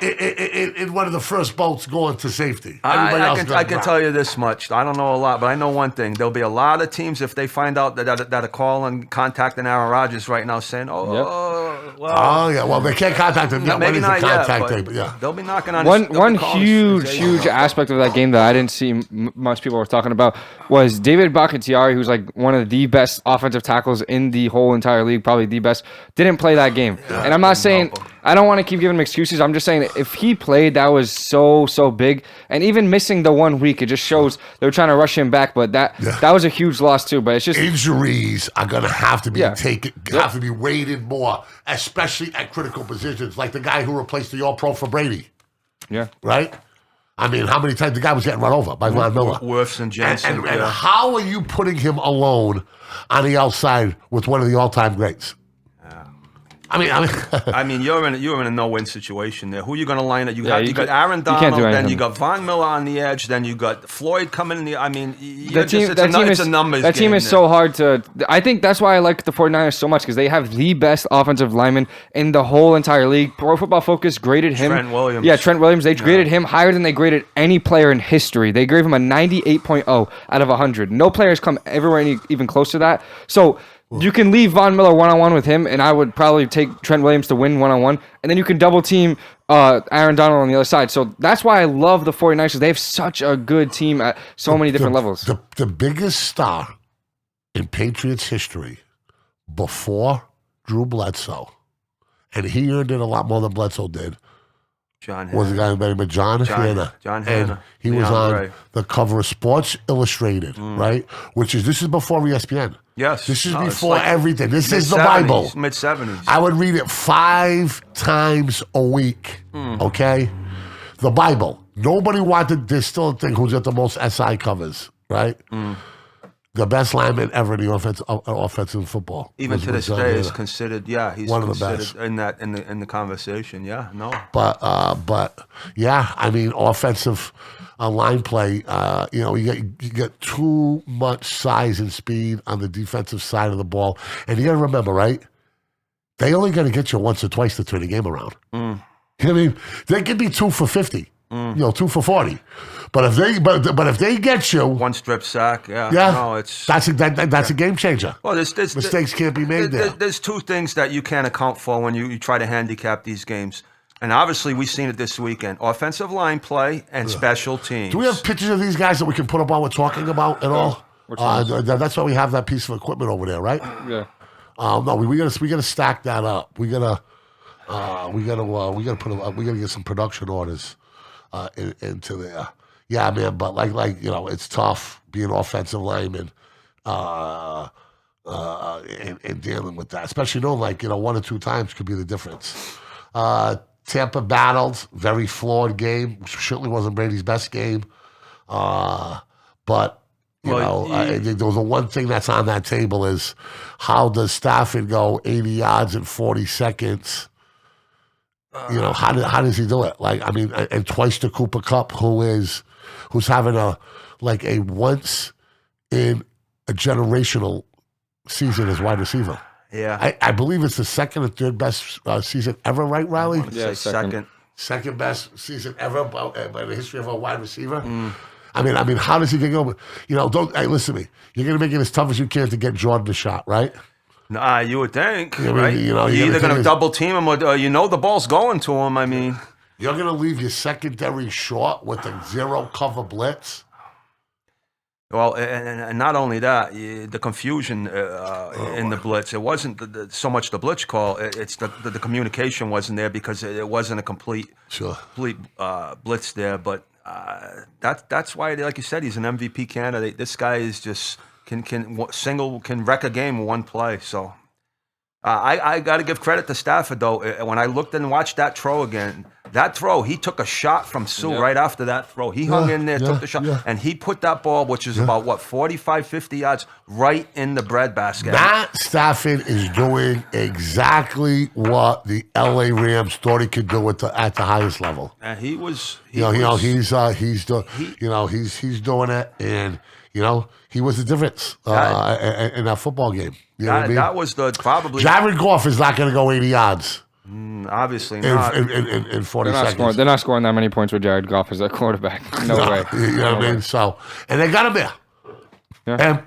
in one of the first boats going to safety. I can tell you this much. I don't know a lot, but I know one thing. There'll be a lot of teams, if they find out that are calling, contacting Aaron Rodgers right now saying, well, they can't contact him yet. Maybe not yet, but yeah. They'll be knocking on one huge aspect of that game that I didn't see much people were talking about was David BADCATZ, who's one of the best offensive tackles in the whole entire league, probably the best, didn't play that game. And I'm not saying, I don't want to keep giving him excuses. I'm just saying that if he played, that was so big. And even missing the 1 week, it just shows they were trying to rush him back. But that was a huge loss too. But it's just injuries are gonna have to be taken, have to be weighted more, especially at critical positions, like the guy who replaced the All-Pro for Brady. Yeah. Right. I mean, how many times the guy was getting run over by Von Miller? Wirfs and Jensen. And how are you putting him alone on the outside with one of the all-time greats? I mean, you're in a no-win situation there. Who are you going to line up? You got Aaron Donald, then you got Von Miller on the edge, then you got Floyd coming in the. I mean, it's a numbers game. That team is so hard to. I think that's why I like the 49ers so much, because they have the best offensive lineman in the whole entire league. Pro Football Focus graded him. Trent Williams. Yeah, Trent Williams. They graded him higher than they graded any player in history. They gave him a 98.0 out of 100. No players come everywhere even close to that. So. You can leave Von Miller one-on-one with him, and I would probably take Trent Williams to win one-on-one, and then you can double-team Aaron Donald on the other side. So that's why I love the 49ers. They have such a good team at so many different levels. The biggest star in Patriots history before Drew Bledsoe, and he earned it a lot more than Bledsoe did, was a guy named John Hanna. John Hanna. And he was on the cover of Sports Illustrated, right? This is before ESPN. Yes. This is before everything. This is the Bible. Mid-70s. I would read it 5 times a week, okay? The Bible. Nobody wanted, there's still a thing who's got the most SI covers, right? The best lineman ever in the offensive football. Even to this day is considered, he's one of the considered best in the conversation. Yeah, no. But yeah, I mean, offensive line play. You get too much size and speed on the defensive side of the ball, and you got to remember, right? They only got to get you once or twice to turn the game around. I mean, they could be 2 for 50, 2 for 40. But if they get you, one strip sack, yeah, no, that's a game changer. Well, mistakes can't be made there. There's two things that you can't account for when you try to handicap these games. And obviously, we've seen it this weekend. Offensive line play and special teams. Do we have pictures of these guys that we can put up while we're talking about at all? That's why we have that piece of equipment over there, right? Yeah. No, we gotta stack that up. We gotta get some production orders into there. Yeah, man. But it's tough being offensive lineman and dealing with that, especially 1 or 2 times could be the difference. Tampa battled, very flawed game. Certainly wasn't Brady's best game. But there was one thing that's on that table is how does Stafford go 80 yards in 40 seconds? How does he do it? And twice to Cooper Kupp, who's having a once in a generational season as wide receiver. Yeah, I believe it's the second or third best season ever, right, Riley? Yeah, second. Second best season ever by the history of a wide receiver. I mean, how does he get over? Hey, listen to me. You're going to make it as tough as you can to get Jordan a shot, right? Nah, you would think, right? You're either going to double team him or the ball's going to him. I mean, you're going to leave your secondary short with a zero cover blitz. Well, and not only that, the confusion in the blitz. It wasn't so much the blitz call. It's the communication wasn't there because it wasn't a complete blitz there. But that's why, like you said, he's an MVP candidate. This guy is just can wreck a game in one play. So I got to give credit to Stafford though. When I looked and watched that throw again. That throw, he took a shot from Sue right after that throw. He hung in there, took the shot, and he put that ball, which is about, 45, 50 yards, right in the breadbasket. Matt Stafford is doing exactly what the LA Rams thought he could do at the highest level. And he's doing it, and he was the difference in that football game. You know what I mean? That was probably Jared Goff is not going to go 80 yards. Obviously not. In 40 seconds. They're not scoring that many points with Jared Goff as their quarterback. No way. You know what I mean? So, and they got him there. Yeah. And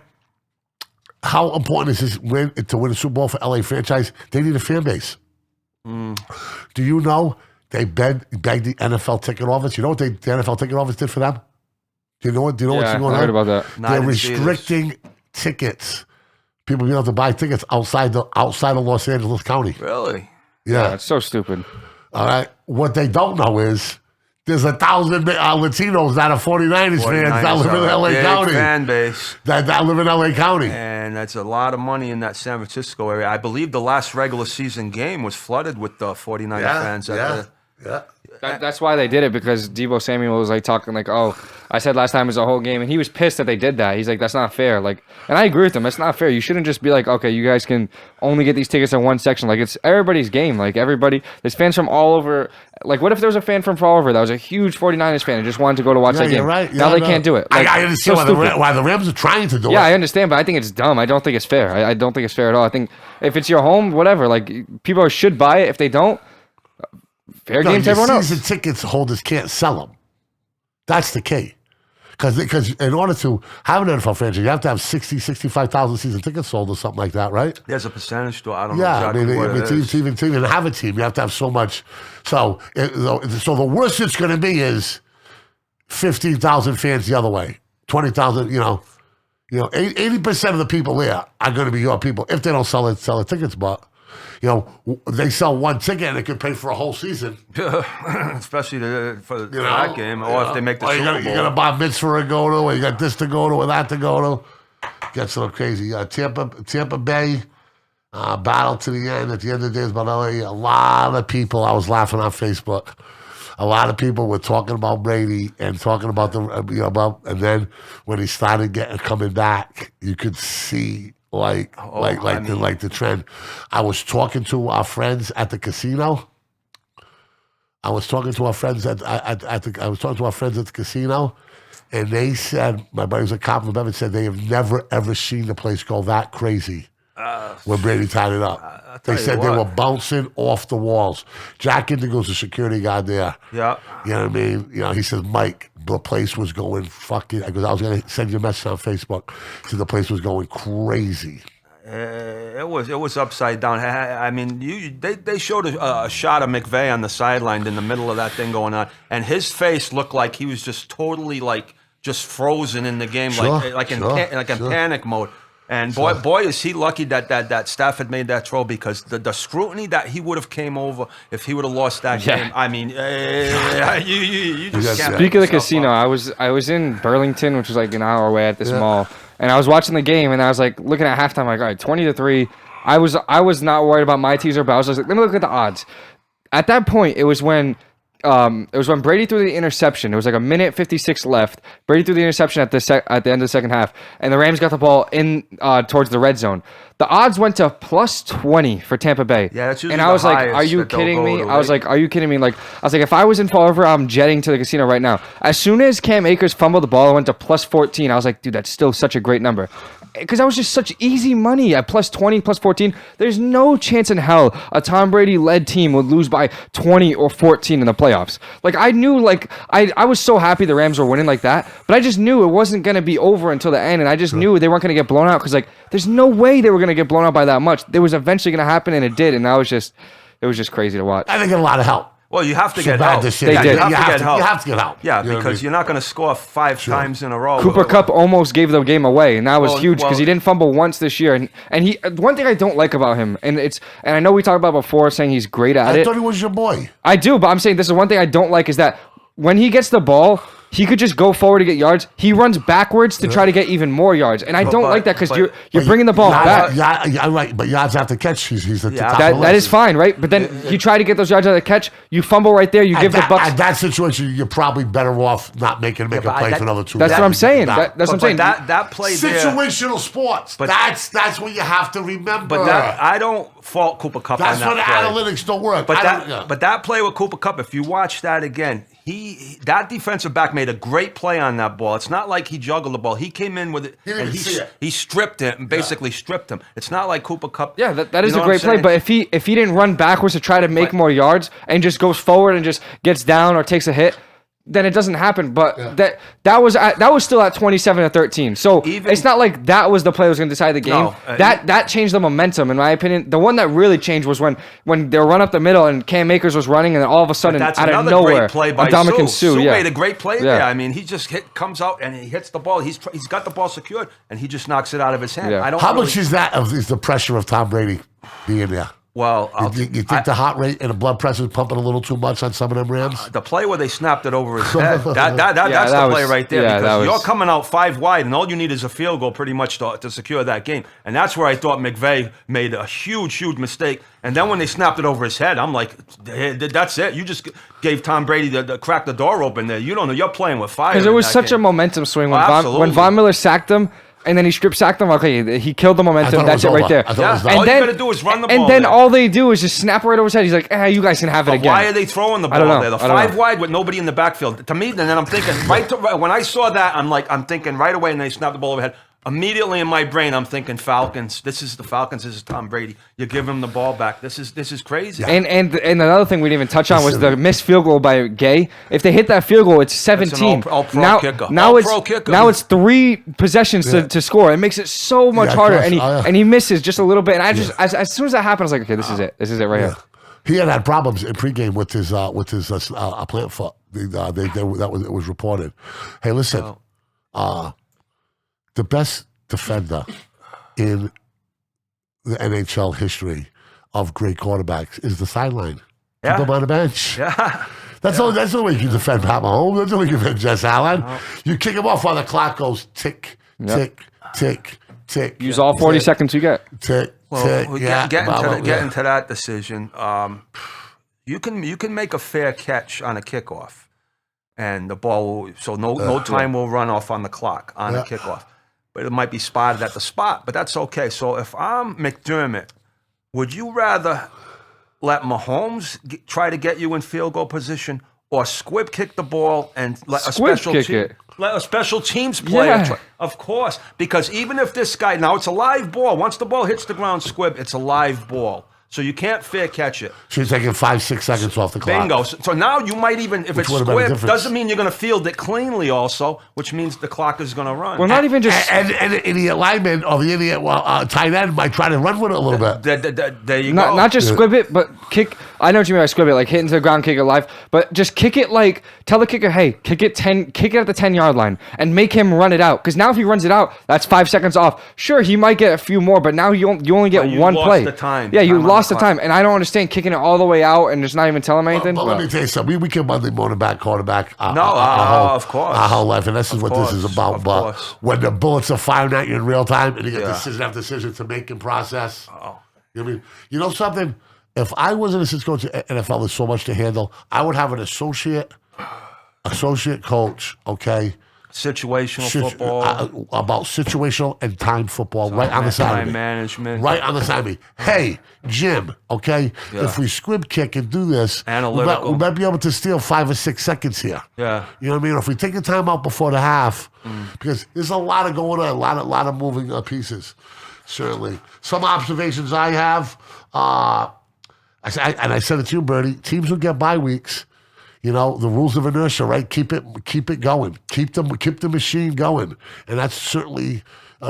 how important is this to win a Super Bowl for LA franchise? They need a fan base. Do you know they begged the NFL ticket office? You know what the NFL ticket office did for them? Do you know what's going on? I heard about that. They're restricting tickets. People being able to buy tickets outside of Los Angeles County. Really? Yeah, it's so stupid. All right. What they don't know is there's 1,000 Latinos that are 49ers fans that live in LA County. Fan base. That live in LA County. And that's a lot of money in that San Francisco area. I believe the last regular season game was flooded with the 49er fans. That's why they did it, because Deebo Samuel was talking I said last time it was a whole game, and he was pissed that they did that. He's like, that's not fair. And I agree with him. That's not fair. You shouldn't just be like, okay, you guys can only get these tickets in one section. It's everybody's game. Everybody, there's fans from all over. What if there was a fan from all over that was a huge 49ers fan and just wanted to go to watch that game? You're right. Now they can't do it. I understand why the Rams are trying to do it. Yeah, I understand, but I think it's dumb. I don't think it's fair. I don't think it's fair at all. I think if it's your home, whatever, people should buy it. If they don't, fair game to everyone else. Season tickets holders can't sell them. That's the key. Because in order to have an NFL franchise, you have to have 60, 65,000 season tickets sold or something like that, right? There's a percentage to it. I don't know exactly what it is. To even have a team, you have to have so much. So the worst it's going to be is 15,000 fans the other way. 20,000, 80% of the people there are going to be your people if they don't sell the tickets, but they sell one ticket and it could pay for a whole season. Especially for that game, or if they make the Super Bowl. You got a bar mitzvah to go to, or you got this to go to, or that to go to. Gets a little crazy. Tampa Bay battle to the end. At the end of the day, it's about LA. A lot of people, I was laughing on Facebook. A lot of people were talking about Brady and talking about and then when he started coming back, you could see the trend. I was talking to our friends at the casino. And they said, my buddy was a cop from Bevan, said they have never ever seen the place go that crazy when Brady tied it up. They said they were bouncing off the walls. Jack Indigo's the security guard there. Yeah. You know what I mean? You know, he says, Mike, the place was going fucking, because I was going to send you a message on Facebook. He said the place was going crazy. It was upside down. I mean, they showed a shot of McVay on the sideline in the middle of that thing going on, and his face looked like he was just totally just frozen in the game, in panic mode. And boy, is he lucky that Staff had made that throw, because the scrutiny that he would have came over if he would have lost that game. I mean, you just can't. Speaking of the casino, I was in Burlington, which was like an hour away at this mall, and I was watching the game, and I was like looking at halftime, like, all right, 20-3. I was not worried about my teaser, but I was like, let me look at the odds. At that point, it was when Brady threw the interception. It was like a minute 56 left. Brady threw the interception at the end of the second half, and the Rams got the ball in towards the red zone. The odds went to +20 for Tampa Bay. Yeah, that's usually and I was the like, highest "Are you that they'll kidding go me?" to, I was right? like, "Are you kidding me?" Like, I was like, if I was in Fall River, I'm jetting to the casino right now. As soon as Cam Akers fumbled the ball, it went to +14. I was like, dude, that's still such a great number. Because that was just such easy money at +20, +14. There's no chance in hell a Tom Brady-led team would lose by 20 or 14 in the playoffs. Like, I knew, like, I was so happy the Rams were winning like that, but I just knew it wasn't going to be over until the end, and I just knew they weren't going to get blown out, because, like, there's no way they were going to get blown out by that much. It was eventually going to happen, and it did, and it was just crazy to watch. I think a lot of help. Well, you have to So get bad help. this shit. They did. You have to get help. You have to get help. Yeah, You know what I because mean? you're not going to score 5 times in a row. Cooper Kupp almost gave the game away, and that was huge because well- he didn't fumble once this year. And he, one thing I don't like about him, and I know we talked about before saying he's great at I it. thought he was your boy. I do, but I'm saying this is one thing I don't like, is that when he gets the ball, he could just go forward to get yards. He runs backwards to try to get even more yards, and I don't like that, because you're bringing the ball back. Yeah, right. But yards after catch, he's at the top of the That list. is fine, right? But then you try to get those yards out of the catch, you fumble right there, you give the Bucks. At that situation, you're probably better off not make a play for another 2 That's yards. what I'm saying. That's what I'm saying. That play there. Situational sports. But- That's what you have to remember. But I don't fault Cooper Kupp on That's that where the play. analytics don't work. But that play with Cooper Kupp, if you watch that again, that defensive back made a great play on that ball. It's not like he juggled the ball. He came in with it, and he stripped it and basically stripped him. It's not like Cooper Kupp. Yeah, that is you know a great what I'm play. saying? But if he didn't run backwards to try to make more yards and just goes forward and just gets down or takes a hit, then it doesn't happen. But that was still at 27-13. So it's not like that was the play that was going to decide the game. No, that changed the momentum, in my opinion. The one that really changed was when they run up the middle and Cam Akers was running, and then all of a sudden, That's out of another nowhere, great play by Ndamukong Sue. Suh, Sue made a great play Yeah. there. I mean, he just comes out and he hits the ball. He's got the ball secured, and he just knocks it out of his hand. Yeah. I don't. How really, much is the pressure of Tom Brady being there? Well, You think the heart rate and the blood pressure is pumping a little too much on some of them Rams? the play where they snapped it over his head, that's that the play was- right there. yeah, that Because was- you're coming out 5 wide, and all you need is a field goal pretty much to secure that game. And that's where I thought McVay made a huge mistake. And then when they snapped it over his head, I'm like, that's it. You just gave Tom Brady the crack the door open there. You don't know. You're playing with fire. Because it in was that such game. a momentum swing when Absolutely. Von Miller sacked him. And then he strip sacked them. Okay, he killed the momentum. it That's was it right over. there. I thought it was done. All And you then, gotta do is run the ball And then there. all they do is just snap right over his head. He's like, you guys can have it But again. why are they throwing the I don't ball know. there? The I don't 5 know. wide with nobody in the backfield. To me, and then I'm thinking when I saw that, I'm thinking right away, and they snapped the ball overhead. Immediately in my brain, I'm thinking Falcons. This is the Falcons. This is Tom Brady. You give him the ball back. This is crazy. And another thing we didn't even touch on was the missed field goal by Gay. If they hit that field goal, it's 17. all-pro kicker. Now All-pro kicker. Now it's 3 possessions to score. It makes it so much harder. of course. And he misses just a little bit. And I just as soon as that happened, I was like, okay, this is it. This is it right here. He had problems in pregame with his plant foot. It was reported. Hey, listen, the best defender in the NHL history of great quarterbacks is the sideline. Yeah. Keep him on the bench. Yeah. That's the way you can defend Pat Mahomes. That's the way you can defend Jess Allen. You kick him off while the clock goes tick, tick, tick, tick. Use all 40 seconds you get. Tick, tick. Well, Yeah. get into that decision. You can make a fair catch on a kickoff, and the ball will, so no time will run off on the clock on a kickoff. But it might be spotted at the spot, but that's okay. So if I'm McDermott, would you rather let Mahomes try to get you in field goal position, or squib kick the ball and let Squib kick it. let a special teams player Yeah. try. Of course, because even if this guy, now it's a live ball. Once the ball hits the ground, squib, it's a live ball. So you can't fair catch it. So you're taking 5-6 seconds off the clock. Bingo. So now you might even, if it's would have been a squib, difference. doesn't mean you're going to field it cleanly also, which means the clock is going to run. Well, not even just. And the idiot lineman or the idiot tight end might try to run with it a little bit. There you go. Not just squib it, but kick. I know what you mean by squib it, like hit into the ground, kick it live. But just kick it like, tell the kicker, hey, kick it at the 10-yard line, and make him run it out. Because now if he runs it out, that's 5 seconds off. Sure, he might get a few more, but now you only get you one lost play. the time. Yeah, you Time on lost the the clock. time, and I don't understand kicking it all the way out and just not even telling him anything. But let me tell you something. We can Monday morning back quarterback. Of course. Our whole life, and this is Of what course, this is about. of But course. when the bullets are firing at you in real time, and you get Yeah. decision after decision to make and process. Oh. You know what I mean? You know something? If I was an assistant coach at NFL, there's so much to handle. I would have an associate coach. Okay. Situational Sit- football. about situational and time football right on the side of Time me. management. Right on the side of me. Hey, Jim, okay, if we squib kick and do this, Analytical. we might be able to steal 5 or 6 seconds here. Yeah. You know what I mean? If we take the time out before the half, because there's a lot of going on, a lot of moving pieces, certainly. Some observations I have, I said it to you, Birdie, teams will get bye weeks. You know, the rules of inertia, right? Keep it going. Keep the machine going, and that's certainly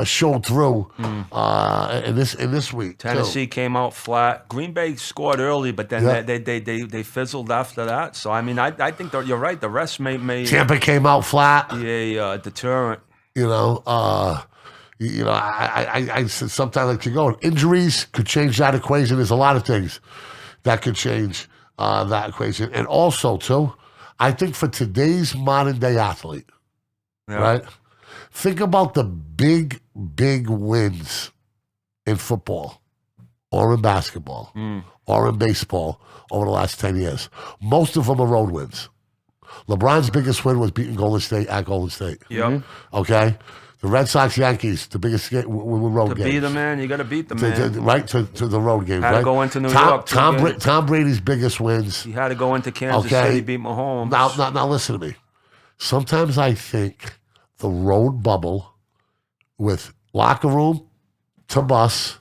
shown through in this week. Tennessee too. came out flat. Green Bay scored early, but then Yeah. they fizzled after that. So I mean, I think that you're right. The rest may Tampa came out flat. be a deterrent. You know, I sometimes like to go. Injuries could change that equation. There's a lot of things that could change that equation, and also too, I think for today's modern day athlete, Yeah. right? Think about the big wins in football, or in basketball, or in baseball over the last 10 years. Most of them are road wins. LeBron's biggest win was beating Golden State at Golden State. Yep. Okay? The Red Sox, Yankees, the biggest road To games. be the man, you got to beat the man. To the road games, Had to right? go into New York, Tom Brady's biggest wins. He had to go into Kansas Okay. City, beat Mahomes. Now listen to me. Sometimes I think the road bubble with locker room to bus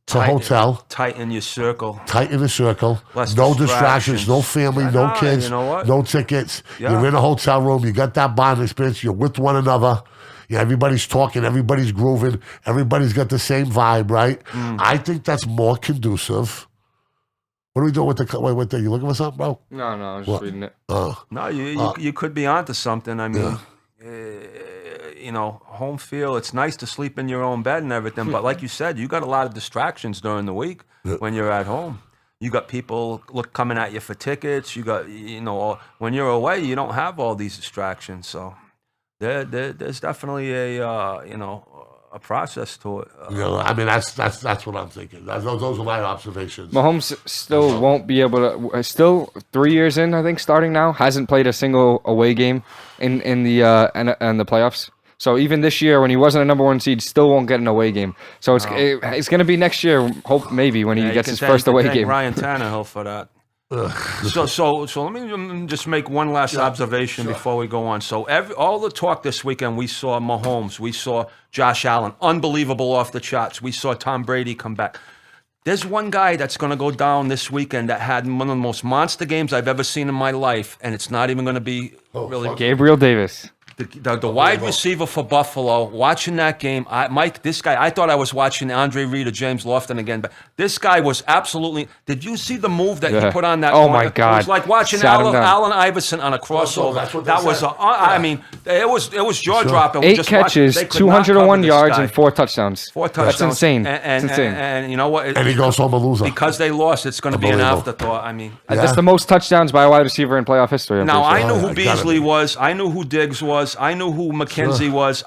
to hotel, Tighten your circle. tight in the circle, Less no distractions. distractions, no family, no Nah, kids, you know what? no tickets. Yeah. You're in a hotel room, you got that bonding experience, you're with one another. Yeah, everybody's talking, everybody's grooving, everybody's got the same vibe, right? I think that's more conducive. What are we doing with the you looking for something, bro? No, I was just reading it. No, you could be onto something. I mean, home field, it's nice to sleep in your own bed and everything, but like you said, you got a lot of distractions during the week when you're at home. You got people coming at you for tickets. You got, when you're away, you don't have all these distractions. So there's definitely a process to it. I mean, that's what I'm thinking. Those are my observations. Mahomes still won't be able to. Still 3 years in, I think, starting now, hasn't played a single away game in the playoffs. So even this year, when he wasn't a number one seed, still won't get an away game. So it's going to be next year, hope maybe when he gets his first away game. Ryan Tannehill for that. So let me just make one last observation before we go on. So all the talk this weekend, we saw Mahomes, we saw Josh Allen, unbelievable off the charts. We saw Tom Brady come back. There's one guy that's going to go down this weekend that had one of the most monster games I've ever seen in my life, and it's not even going to be really Gabriel Davis. The wide receiver for Buffalo, watching that game, this guy, I thought I was watching Andre Reed or James Lofton again, but this guy was absolutely. Did you see the move that he put on that? Oh, corner? my God. It was like watching Sat him down. Allen Iverson on a crossover. That's what they that was said. I mean, it was jaw dropping. 8 catches, 201 yards, and 4 touchdowns. 4 touchdowns. That's insane. And, it's insane. And you know what? And he goes home a loser. Because they lost, it's going to be an Unbelievable. afterthought. I mean, That's the most touchdowns by a wide receiver in playoff history. I'm now pretty I sure. knew who I gotta Beasley be. was. I knew who Diggs was. I knew who McKenzie was.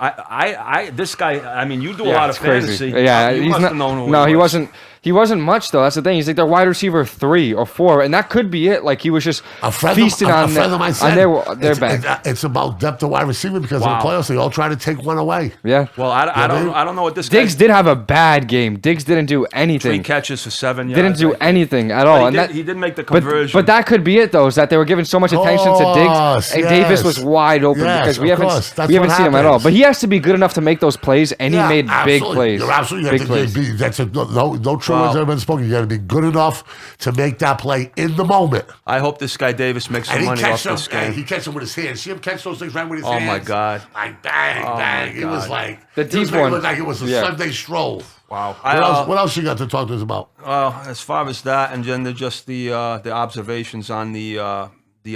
This guy. I mean, you do a lot of it's crazy. fantasy. Yeah, you he's must not. have known who No, he was. wasn't. He wasn't much though. That's the thing. He's like their wide receiver 3 or 4, and that could be it. Like he was just feasting on their back. It's about depth of wide receiver because in the playoffs they all try to take one away. Yeah. Well, I don't know what this Diggs did have a bad game. Diggs didn't do anything. 3 catches for 7 yards. Didn't do anything at all. He did make the conversion. But that could be it though. Is that they were giving so much attention to Diggs, and Davis was wide open because we haven't seen him at all. But he has to be good enough to make those plays, and he made big plays. You're absolutely big plays. That's no true words ever been spoken. You got to be good enough to make that play in the moment. I hope this guy Davis makes some money off this game. He catches them with his hands. See him catch those things right with his hands. Oh my God! Like bang. It was like the deep one. Looked like it was a Sunday stroll. Wow. What else you got to talk to us about? As far as that, and then just the observations on the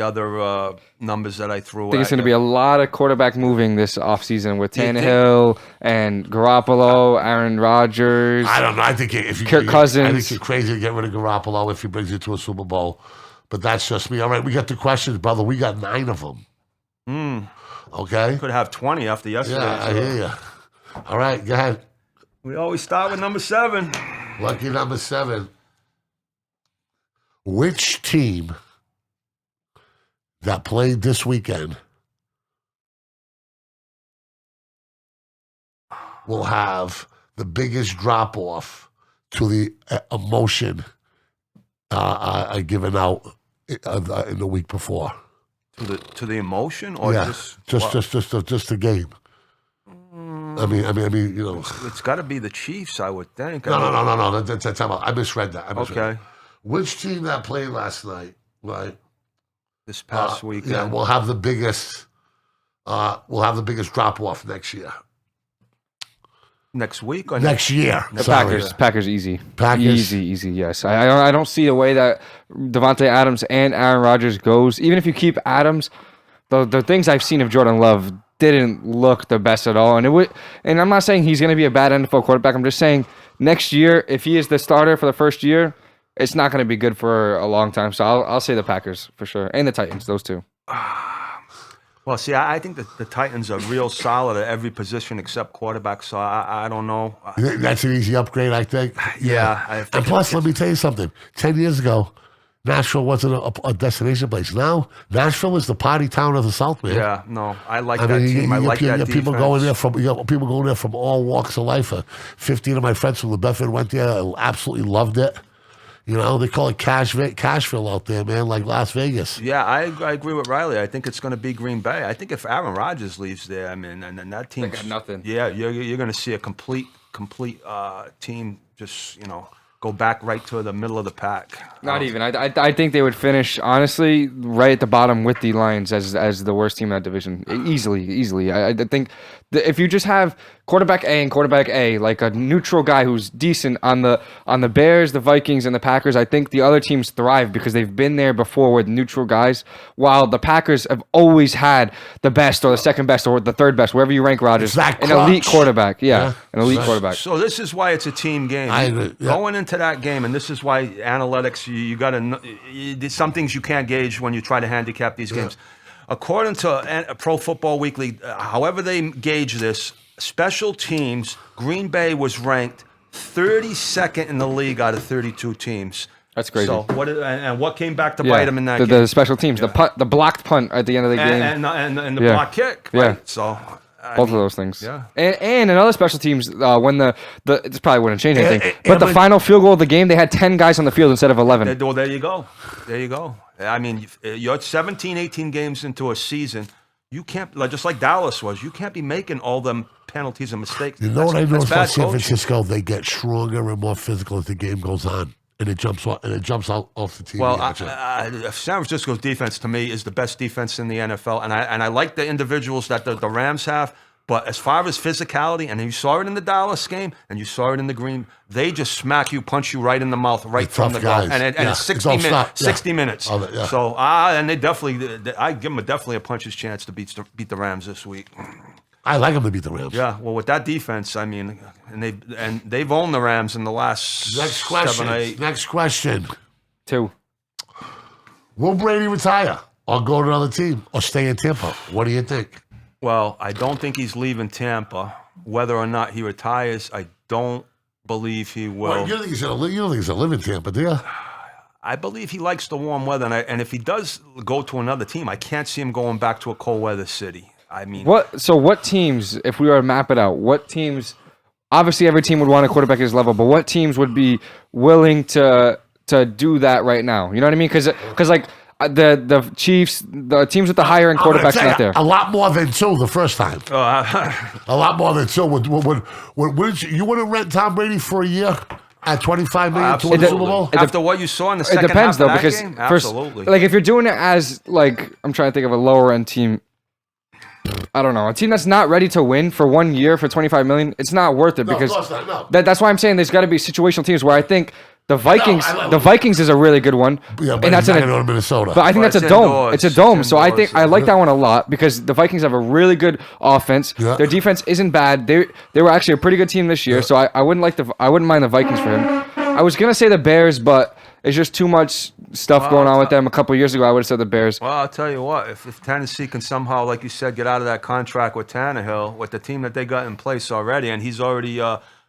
other numbers that I threw. I think it's going to be a lot of quarterback moving this offseason with Tannehill and Garoppolo, Aaron Rodgers. I don't know. I think Kirk Cousins. I think you're crazy to get rid of Garoppolo if he brings you to a Super Bowl. But that's just me. All right, we got the questions, brother. We got 9 of them. Okay? Could have 20 after yesterday. Yeah, I hear you. All right, go ahead. We always start with number 7. Lucky number 7. Which team that played this weekend will have the biggest drop-off to the emotion given out in the week before? To the emotion, or just the game. I mean, you know, it's got to be the Chiefs, I would think. No. That's I misread that. Okay. Which team that played last night, right? This past weekend. Yeah, we'll have the biggest. We'll have the biggest drop off next year. Next week or next year? The Packers easy. Packers easy. Yes, I don't see a way that Devontae Adams and Aaron Rodgers goes. Even if you keep Adams, the things I've seen of Jordan Love didn't look the best at all. And I'm not saying he's going to be a bad NFL quarterback. I'm just saying next year, if he is the starter for the first year, it's not going to be good for a long time. So I'll say the Packers for sure, and the Titans, those two. Well, see, I think that the Titans are real solid at every position except quarterback, so I don't know. That's an easy upgrade, I think. Yeah. And plus, let me tell you something. 10 years ago, Nashville wasn't a destination place. Now, Nashville is the party town of the South, man. Yeah, no, I like that team. I like that people defense. Going there people going there from all walks of life. 15 of my friends from the Bedford went there. I absolutely loved it. You know, they call it Cashville out there, man, like Las Vegas. Yeah, I agree with Riley. I think it's going to be Green Bay. I think if Aaron Rodgers leaves there, I mean, and that team got nothing. Yeah, you're going to see a complete team just, go back right to the middle of the pack. Not even. I think they would finish, honestly, right at the bottom with the Lions as the worst team in that division. Easily. I think if you just have quarterback A and quarterback A, like a neutral guy who's decent on the Bears, the Vikings, and the Packers, I think the other teams thrive because they've been there before with neutral guys, while the Packers have always had the best or the second best or the third best, wherever you rank Rodgers, an elite quarterback. Yeah, an elite quarterback. So this is why it's a team game. I agree. Yeah. Going into that game, and this is why analytics, you got to, some things you can't gauge when you try to handicap these games. According to Pro Football Weekly, however they gauge this, special teams, Green Bay was ranked 32nd in the league out of 32 teams. That's crazy. So what came back to bite them in that game? The special teams, the blocked punt at the end of the game, and the block kick. Right? Yeah. So both of those things. Yeah. And in other special teams, when this probably wouldn't change anything, but the final field goal of the game, they had 10 guys on the field instead of 11. Well, there you go. I mean, you're 17, 18 games into a season. You can't, just like Dallas was, you can't be making all them penalties and mistakes. You know what I know about San Francisco? They get stronger and more physical as the game goes on. And it jumps out off the TV. Well, San Francisco's defense to me is the best defense in the NFL, and I like the individuals that the Rams have. But as far as physicality, and you saw it in the Dallas game, and you saw it in the Green, they just smack you, punch you right in the mouth, right from the go. And it's 60 minutes. 60 minutes. So, and they definitely, I give them definitely a puncher's chance to beat the Rams this week. I like them to beat the Rams. Yeah, well, with that defense, I mean, and they've owned the Rams in the last 7 or 8. Next question. 2. Will Brady retire or go to another team or stay in Tampa? What do you think? Well, I don't think he's leaving Tampa. Whether or not he retires, I don't believe he will. Well, you don't think he's going to live in Tampa, do you? I believe he likes the warm weather, and if he does go to another team, I can't see him going back to a cold weather city. I mean, what teams, if we were to map it out, what teams? Obviously, every team would want a quarterback at his level, but what teams would be willing to do that right now? You know what I mean? Because like the Chiefs, the teams with the higher end quarterbacks not there. A lot more than two the first time. A lot more than two. Would you wouldn't rent Tom Brady for a year at $25 million to win the Super Bowl? After what you saw in the It second depends half of though, that because game? first, Absolutely. like if you're doing it as like I'm trying to think of a lower end team. I don't know, a team that's not ready to win for 1 year for $25 million. It's not worth it because of course not, no. that's why I'm saying there's got to be situational teams where I think the Vikings, the Vikings is a really good one, Yeah, but and that's going to go to Minnesota. But I think Well, that's a it's dome. indoors. It's a dome. It's So I indoors, think I like that one a lot because the Vikings have a really good offense. Yeah. Their defense isn't bad. They were actually a pretty good team this year. So I wouldn't mind the Vikings for him. I was gonna say the Bears, but it's just too much stuff going on with them. A couple of years ago, I would have said the Bears. Well, I'll tell you what. If Tennessee can somehow, like you said, get out of that contract with Tannehill, with the team that they got in place already, and he's already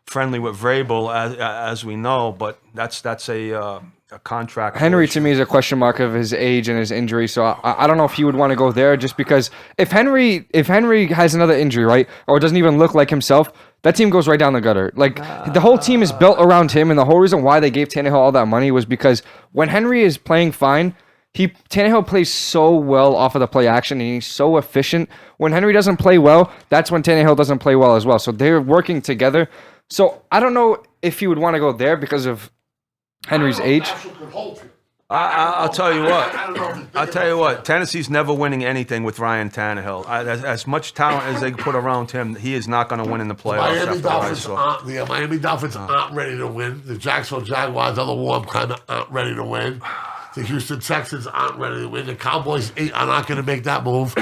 friendly with Vrabel, as we know, but that's a contract. Henry to me is a question mark of his age and his injury. So I don't know if he would want to go there just because if Henry has another injury, right, or doesn't even look like himself, that team goes right down the gutter. Like the whole team is built around him, and the whole reason why they gave Tannehill all that money was because when Henry is playing fine, Tannehill plays so well off of the play action, and he's so efficient. When Henry doesn't play well, that's when Tannehill doesn't play well as well. So they're working together. So I don't know if he would want to go there because of Henry's age. I'll tell you what. I'll tell you what. Tennessee's never winning anything with Ryan Tannehill. As much talent as they put around him, he is not going to win in the playoffs. The Miami Dolphins aren't ready to win. The Jacksonville Jaguars, other warm climate, aren't ready to win. The Houston Texans aren't ready to win. The Cowboys are not going to make that move.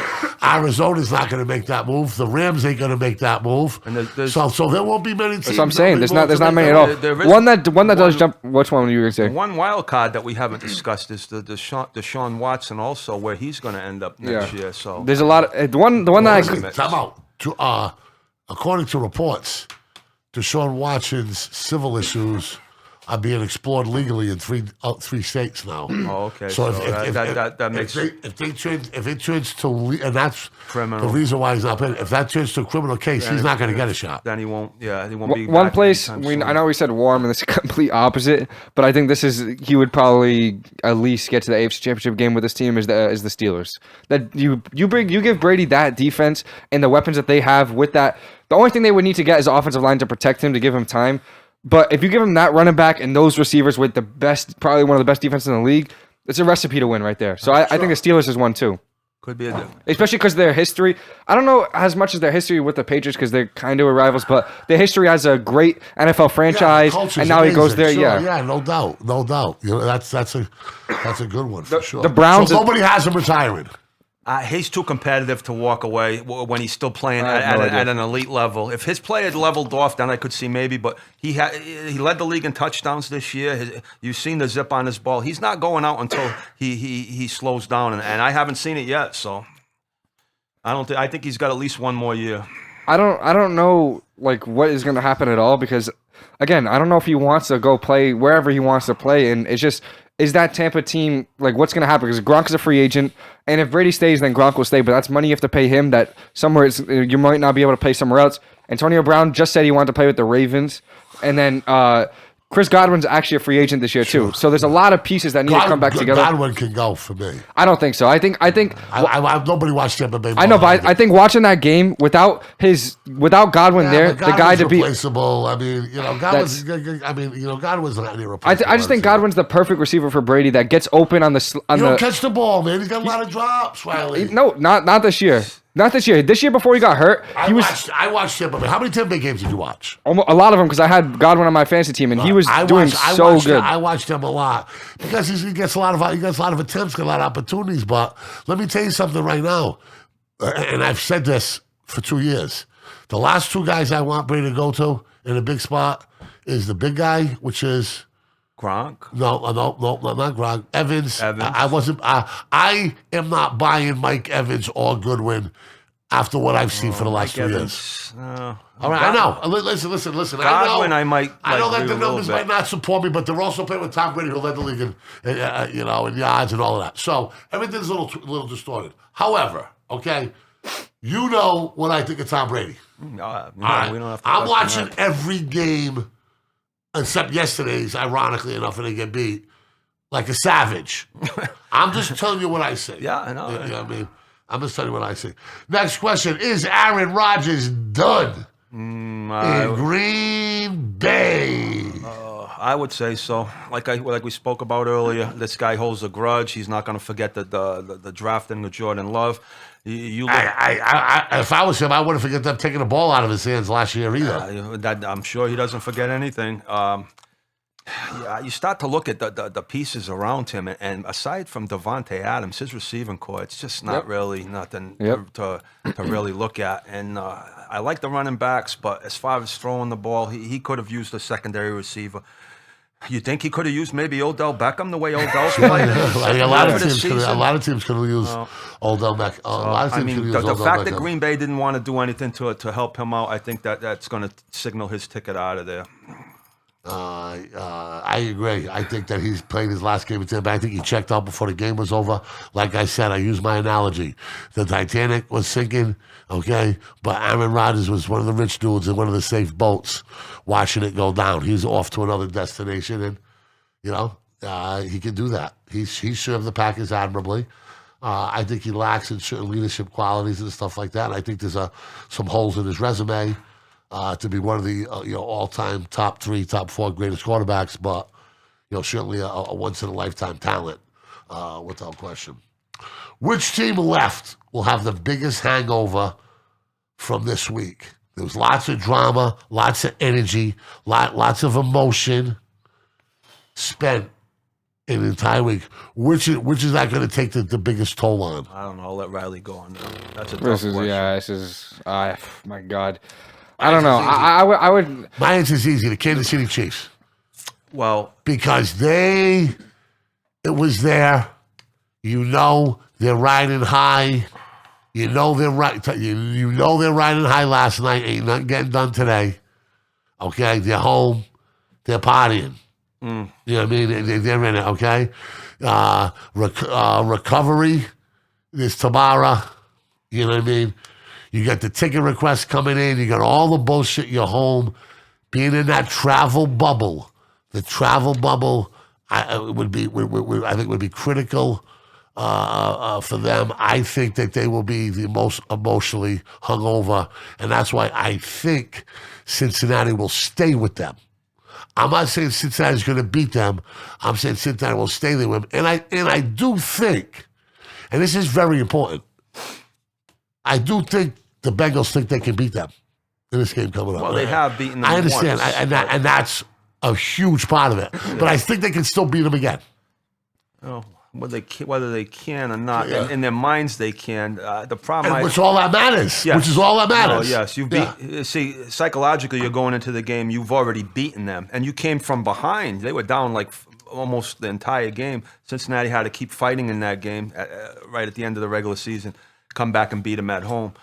Arizona's not going to make that move. The Rams ain't going to make that move. And so there won't be many teams. That's what I'm saying. There's not many at all. One that does jump. Which one were you going to say? One wild card that we haven't discussed is the Deshaun Watson also, where he's going to end up next year. So there's a lot of the one that time out. According to reports, Deshaun Watson's civil issues are being explored legally in three states now. Oh, okay. So that makes if it turns to and that's criminal. The reason why he's not paying. If that turns to a criminal case, he's not going to get a shot. Then he won't. Yeah, he won't be. One place. I know we said warm, and it's complete opposite. But I think he would probably at least get to the AFC Championship game with this team is the Steelers. That you give Brady that defense and the weapons that they have with that. The only thing they would need to get is an offensive line to protect him to give him time. But if you give him that running back and those receivers with the best, probably one of the best defenses in the league, it's a recipe to win right there. So I think the Steelers is one too. Could be a especially because their history. I don't know as much as their history with the Patriots because they're kind of rivals, but their history as a great NFL franchise, and now he goes there. Sure, yeah, no doubt. You know, that's a good one for sure. The Browns. So nobody has him retiring. He's too competitive to walk away when he's still playing at an elite level. If his play had leveled off, then I could see maybe. But he led the league in touchdowns this year. You've seen the zip on his ball. He's not going out until he slows down, and I haven't seen it yet. So I think he's got at least one more year. I don't know like what is going to happen at all because again I don't know if he wants to go play wherever he wants to play, and it's just. Is that Tampa team, like, what's going to happen? Because Gronk is a free agent, and if Brady stays, then Gronk will stay, but that's money you have to pay him that somewhere you might not be able to pay somewhere else. Antonio Brown just said he wanted to play with the Ravens, and then Chris Godwin's actually a free agent this year, too. So there's a lot of pieces that need to come back together. Godwin can go for me. I don't think so. I think nobody watched Tampa Bay. I know, but I think watching that game without Godwin there, the guy to be replaceable. I mean, Godwin's not irreplaceable. I just think Godwin's the perfect receiver for Brady that gets open on the. Don't catch the ball, man. He's got a lot of drops, Riley. No, not this year. Not this year. This year before he got hurt, I watched Tampa Bay. How many Tampa Bay games did you watch? A lot of them because I had Godwin on my fantasy team and he was doing so good. I watched him a lot because he gets a lot of attempts, a lot of opportunities. But let me tell you something right now, and I've said this for 2 years. The last two guys I want Brady to go to in a big spot is the big guy, which is Gronk. No, not Gronk. Evans. I am not buying Mike Evans or Goodwin after what I've seen for the last 2 years. All right, I know. Listen. Godwin, I might. I know that agree the a little numbers bit. might not support me, but they're also playing with Tom Brady, who led the league in yards and all of that. So everything's a little distorted. However, okay, you know what I think of Tom Brady. We All don't right? have to I'm question watching that. every game except yesterday's, ironically enough, and they get beat like a savage. I'm just telling you what I see. Yeah, I know. You know what I mean? I'm just telling you what I see. Next question. Is Aaron Rodgers done in Green Bay? I would say so. Like we spoke about earlier, this guy holds a grudge. He's not going to forget the drafting of Jordan Love. You look, If I was him, I wouldn't forget them taking the ball out of his hands last year either. I'm sure he doesn't forget anything. Yeah, you start to look at the pieces around him, and aside from Devontae Adams, his receiving core, it's just not really nothing to really look at. And I like the running backs, but as far as throwing the ball, he could have used a secondary receiver. You think he could have used maybe Odell Beckham the way Odell's playing? A lot of teams could have used Odell Beckham. I mean, the fact that Green Bay didn't want to do anything to help him out, I think that's going to signal his ticket out of there. I agree. I think that he's played his last game with Tampa. I think he checked out before the game was over. Like I said, I used my analogy. The Titanic was sinking, okay, but Aaron Rodgers was one of the rich dudes in one of the safe boats watching it go down. He's off to another destination, and, you know, he can do that. He served the Packers admirably. I think he lacks in certain leadership qualities and stuff like that. And I think there's some holes in his resume. To be one of the all-time top 3, top 4 greatest quarterbacks, but certainly a once-in-a-lifetime talent, without question. Which team left will have the biggest hangover from this week? There was lots of drama, lots of energy, lots of emotion spent in the entire week. Which is that going to take the biggest toll on? I don't know. I'll let Riley go on that. That's a tough question. This is my God. I don't know. I would. My answer is easy. The Kansas City Chiefs. Well, because it was there. They're riding high. They're they're riding high last night. Ain't nothing getting done today. Okay, they're home. They're partying. You know what I mean? They're in it. Okay. Recovery is tomorrow. You know what I mean? You got the ticket requests coming in. You got all the bullshit. You're home. Being in that travel bubble. The travel bubble, I think would be critical for them. I think that they will be the most emotionally hungover, and that's why I think Cincinnati will stay with them. I'm not saying Cincinnati's going to beat them. I'm saying Cincinnati will stay there with them, and I do think, and this is very important. I do think the Bengals think they can beat them in this game coming up. Well, they have beaten them. I understand, once. and that's a huge part of it. But I think they can still beat them again. Oh, whether they can or not, in their minds they can. The problem, which all that matters. Yes. Which is all that matters. Oh, yes, see, psychologically, you're going into the game. You've already beaten them, and you came from behind. They were down like almost the entire game. Cincinnati had to keep fighting in that game right at the end of the regular season. Come back and beat them at home.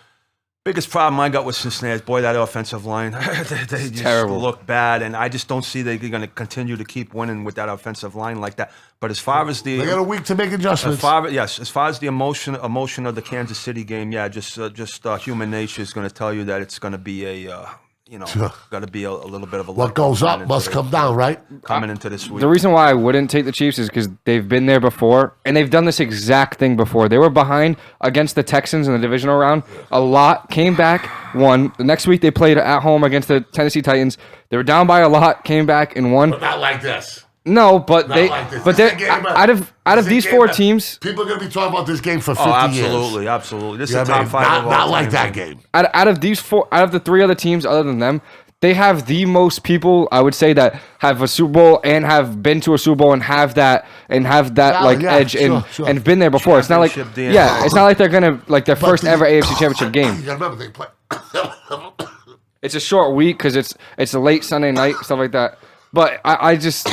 Biggest problem I got with Cincinnati is, boy, that offensive line. they just terrible. Look bad, and I just don't see they're going to continue to keep winning with that offensive line like that. But as far as they got a week to make adjustments. As far as the emotion of the Kansas City game, just human nature is going to tell you that it's going to be got to be a little bit of a. What goes up must come down, right? Coming into this week. The reason why I wouldn't take the Chiefs is because they've been there before, and they've done this exact thing before. They were behind against the Texans in the divisional round a lot, came back, won. The next week they played at home against the Tennessee Titans. They were down by a lot, came back and won. But not like this. No, but Not they, like this. but This they is a game out of these four teams, people are going to be talking about this game for 50 absolutely, years. absolutely. This You know is what I a mean? top 5 of all Not like time. that game. out of the 3 other teams other than them, they have the most people, I would say, that have a Super Bowl and have been to a Super Bowl and have that edge sure. and been there before. It's not like Championship DNA. it's not like they're gonna like their first ever AFC Championship game. You got to remember, they play. It's a short week because it's a late Sunday night, stuff like that. But I just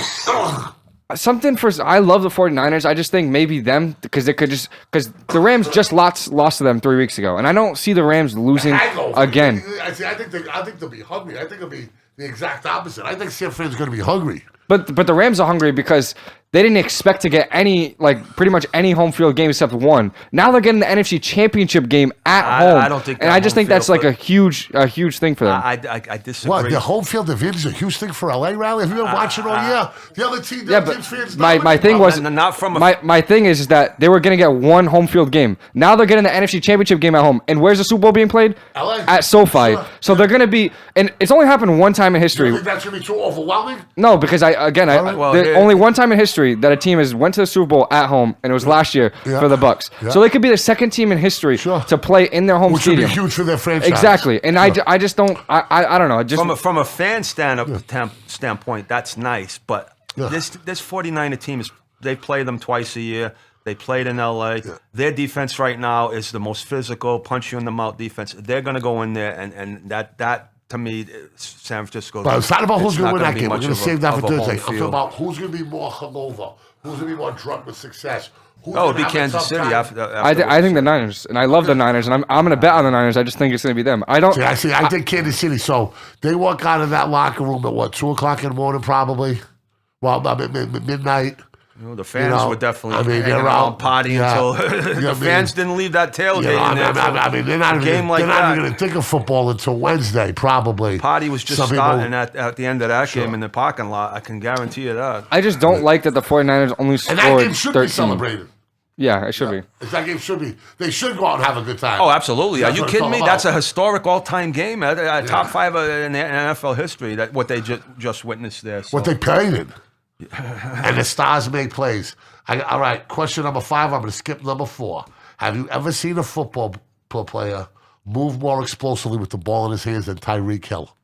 something for. I love the 49ers. I just think maybe them because because the Rams just lost to them 3 weeks ago, and I don't see the Rams losing again. I think they'll be hungry. I think it'll be the exact opposite. I think San Fran's going to be hungry. But the Rams are hungry because they didn't expect to get pretty much any home field game except one. Now they're getting the NFC Championship game at home. I don't think, and I just think that's like a huge thing for them. I disagree. What, the home field advantage is a huge thing for LA, Riley? Have you been watching all year? The other team, team's fans. My thing was not from my thing is that they were going to get one home field game. Now they're getting the NFC Championship game at home. And where's the Super Bowl being played? LA. At SoFi. Sure. So they're going to be, and it's only happened one time in history. You think that's going to be too overwhelming? No, because only one time in history that a team has went to the Super Bowl at home, and it was last year for the Bucks. Yeah. So they could be the second team in history to play in their home Which stadium. would be huge for their franchise. Exactly, and I just don't. I don't know. Just from a fan standpoint, that's nice. But this 49er team they play them twice a year. They played in LA. Yeah. Their defense right now is the most physical, punch you in the mouth defense. They're going to go in there, and that to me, San Francisco. But it's not about who's going to win that game. We're going to save that for Thursday. I'm field. talking about who's going to be more hungover, who's going to be more drunk with success. It'd be Kansas City. I think the Niners, and I love the Niners, and I'm going to bet on the Niners. I just think it's going to be them. I don't. See, I think Kansas City. So they walk out of that locker room at what, 2:00 in the morning, probably. Well, midnight. The fans were definitely they're around partying until the fans didn't leave that tailgate. They're not even going to think of football until Wednesday, probably. Party was just starting at the end of that game in the parking lot. I can guarantee you that. I just don't like that the 49ers only scored 13. And that game should be celebrated. Yeah, it should be. That game should be. They should go out and have a good time. Oh, absolutely. Are you kidding me? That's a historic all-time game. Top 5 in NFL history, what they just witnessed there. So. What they played in. And the stars make plays. All right, question number 5. I'm going to skip number 4. Have you ever seen a football player move more explosively with the ball in his hands than Tyreek Hill?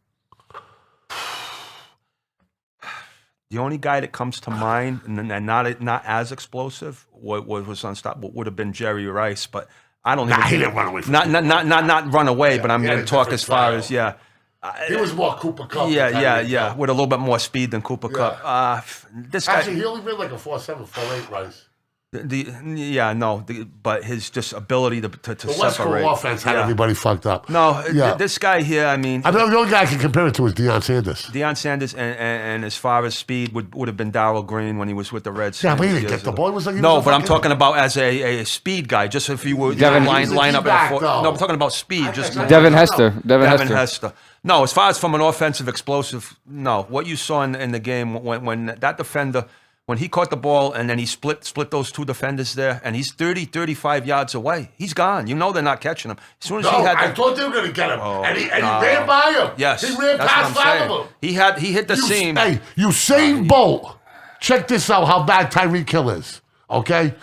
The only guy that comes to mind, and not as explosive, was unstoppable, would have been Jerry Rice. But I don't. He didn't run away from not run away. But I'm going to talk as far as he was more Cooper Kupp. Yeah, with a little bit more speed than Cooper Kupp. This guy, actually, he only ran like a 4.7, 4.8 Rice. But his just ability to the separate. West Coast offense had everybody fucked up. No, this guy here, I mean, the only guy I can compare it to is Deion Sanders. Deion Sanders, and as far as speed, would have been Darrell Green when he was with the Reds. Yeah, but he didn't get the ball. I'm talking about as a speed guy. Just if you were line up at 4. No, I'm talking about speed. Devin Hester. Devin Hester. No, as far as from an offensive explosive, no. What you saw in the game when that defender. When he caught the ball and then he split those two defenders there, and he's 30, 35 yards away. He's gone. You know they're not catching him. As soon as I thought they were going to get him. And he ran by him. Yes. He ran past 5 of them. He hit the seam. Hey, Usain Bolt. Check this out, how bad Tyreek Hill is. Okay?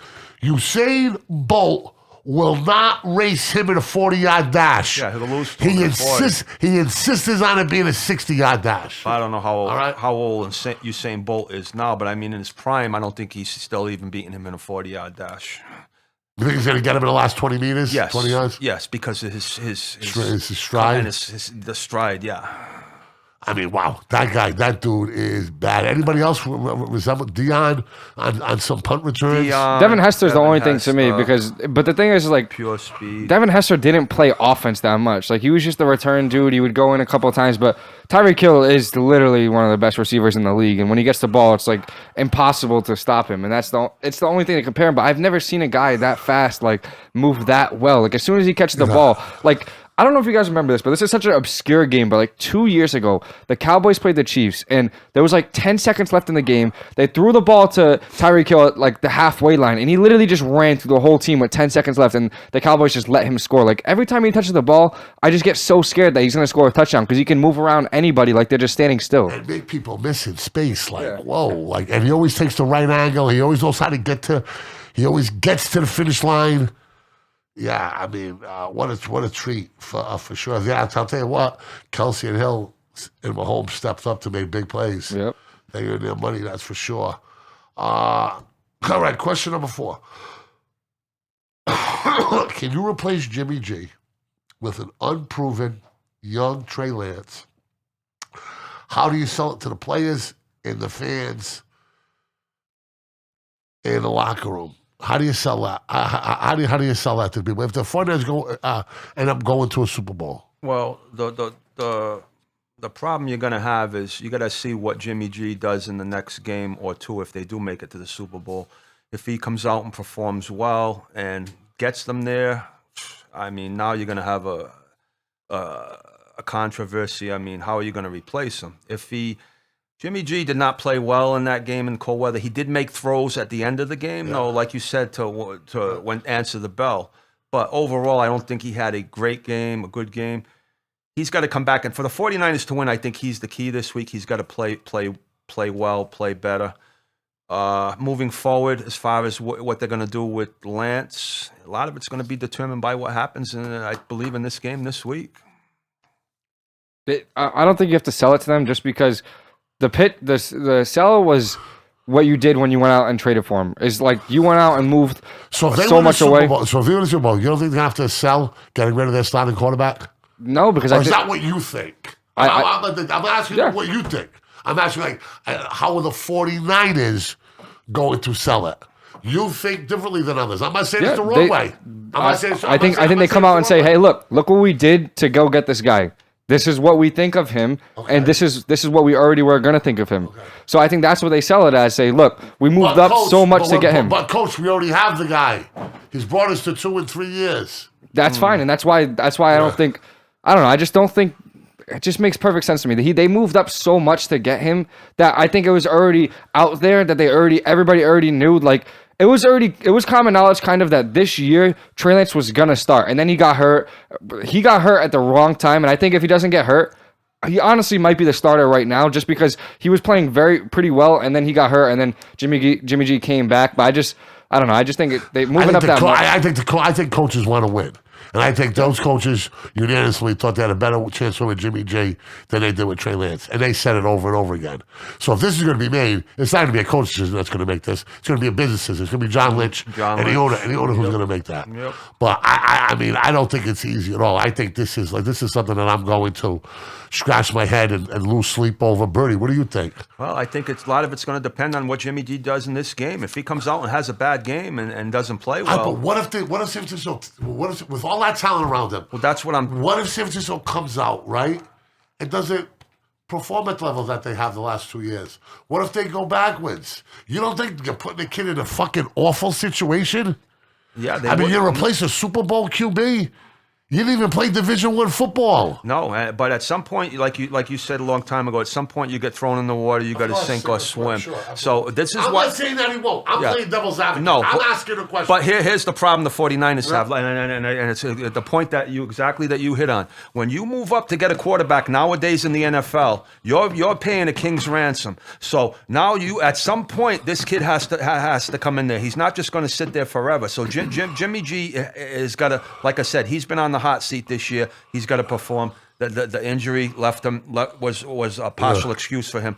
Usain Bolt will not race him in a 40-yard dash. Yeah, he'll lose. He insists on it being a 60-yard dash. I don't know how old Usain Bolt is now, but I mean in his prime, I don't think he's still even beating him in a 40-yard dash. You think he's going to get him in the last 20 meters? Yes. 20 yards? Yes, because of his stride. And the stride, yeah. I mean, wow, that dude is bad. Anybody else resemble Deion on some punt returns? Devin Hester's the only thing to me but the thing is like pure speed. Devin Hester didn't play offense that much. Like he was just the return dude. He would go in a couple of times, but Tyreek Hill is literally one of the best receivers in the league. And when he gets the ball, it's like impossible to stop him. And it's the only thing to compare him. But I've never seen a guy that fast like move that well. Like as soon as he catches the ball, like. I don't know if you guys remember this, but this is such an obscure game. But like 2 years ago, the Cowboys played the Chiefs, and there was like 10 seconds left in the game. They threw the ball to Tyreek Hill at like the halfway line, and he literally just ran through the whole team with 10 seconds left, and the Cowboys just let him score. Like every time he touches the ball, I just get so scared that he's going to score a touchdown because he can move around anybody like they're just standing still. And make people miss in space. Like, whoa. Like, and he always takes the right angle. He always knows how to he always gets to the finish line. Yeah, I mean, what a treat for sure. Yeah, I'll tell you what, Kelsey and Hill and Mahomes stepped up to make big plays. Yep. They earned their money, that's for sure. All right, question number 4. Can you replace Jimmy G with an unproven young Trey Lance? How do you sell it to the players and the fans in the locker room. How do you sell that? How do you sell that to people? If the 49ers end up going to a Super Bowl. Well, the problem you're going to have is you got to see what Jimmy G does in the next game or two if they do make it to the Super Bowl. If he comes out and performs well and gets them there, I mean, now you're going to have a controversy. I mean, how are you going to replace him? Jimmy G did not play well in that game in cold weather. He did make throws at the end of the game, though, like you said, to answer the bell. But overall, I don't think he had a great game, a good game. He's got to come back, and for the 49ers to win, I think he's the key this week. He's got to play well, play better. Moving forward, as far as what they're going to do with Lance, a lot of it's going to be determined by what happens, I believe, in this game this week. I don't think you have to sell it to them just because the sell was what you did when you went out and traded for him. It's like you went out and moved so much away. So if they win the Super Bowl, you don't think they have to sell getting rid of their starting quarterback? No, because is that what you think? I'm asking you what you think. I'm asking how are the 49ers going to sell it? You think differently than others. I'm not saying it's the wrong way. I think they come out and say, "Hey, look what we did to go get this guy. This is what we think of him, and this is what we already were going to think of him." Okay. So I think that's what they sell it as. Say, look, we moved up so much to get him. But coach, we already have the guy. He's brought us to 2 and 3 years. That's fine, and that's why I don't think. I don't know. I just don't think it just makes perfect sense to me. They moved up so much to get him that I think it was already out there that everybody already knew. Like it was common knowledge kind of that this year Trey Lance was gonna start, and then he got hurt. He got hurt at the wrong time, and I think if he doesn't get hurt, he honestly might be the starter right now just because he was playing pretty well, and then he got hurt, and then Jimmy G came back. But I don't know. I just think they moving up that much. I think coaches want to win. And I think those coaches unanimously thought they had a better chance with Jimmy G than they did with Trey Lance. And they said it over and over again. So if this is going to be made, it's not going to be a coach decision that's going to make this. It's going to be a business decision. It's going to be John Lynch the owner who's going to make that. Yep. But I mean, I don't think it's easy at all. I think this is something that I'm going to scratch my head and lose sleep over. Birdie, what do you think? Well, I think a lot of it's going to depend on what Jimmy G does in this game. If he comes out and has a bad game and doesn't play well. But what if San Francisco, with all that talent around them? Well, that's what What if San Francisco comes out, right, and doesn't perform at the level that they have the last 2 years? What if they go backwards? You don't think you're putting the kid in a fucking awful situation? Yeah, you replace a Super Bowl QB. You didn't even play Division I football. No, but at some point, like you said a long time ago, at some point you get thrown in the water, you got to sink or swim. Sure, so this is I'm not saying that he won't. I'm playing devil's advocate. No, I'm asking a question. But here's the problem the 49ers have, and it's the point that you hit on. When you move up to get a quarterback nowadays in the NFL, you're paying a king's ransom. So now at some point, this kid has to come in there. He's not just going to sit there forever. So Jimmy G has got to, like I said, he's been on the hot seat this year. He's got to perform. The injury was a partial excuse for him.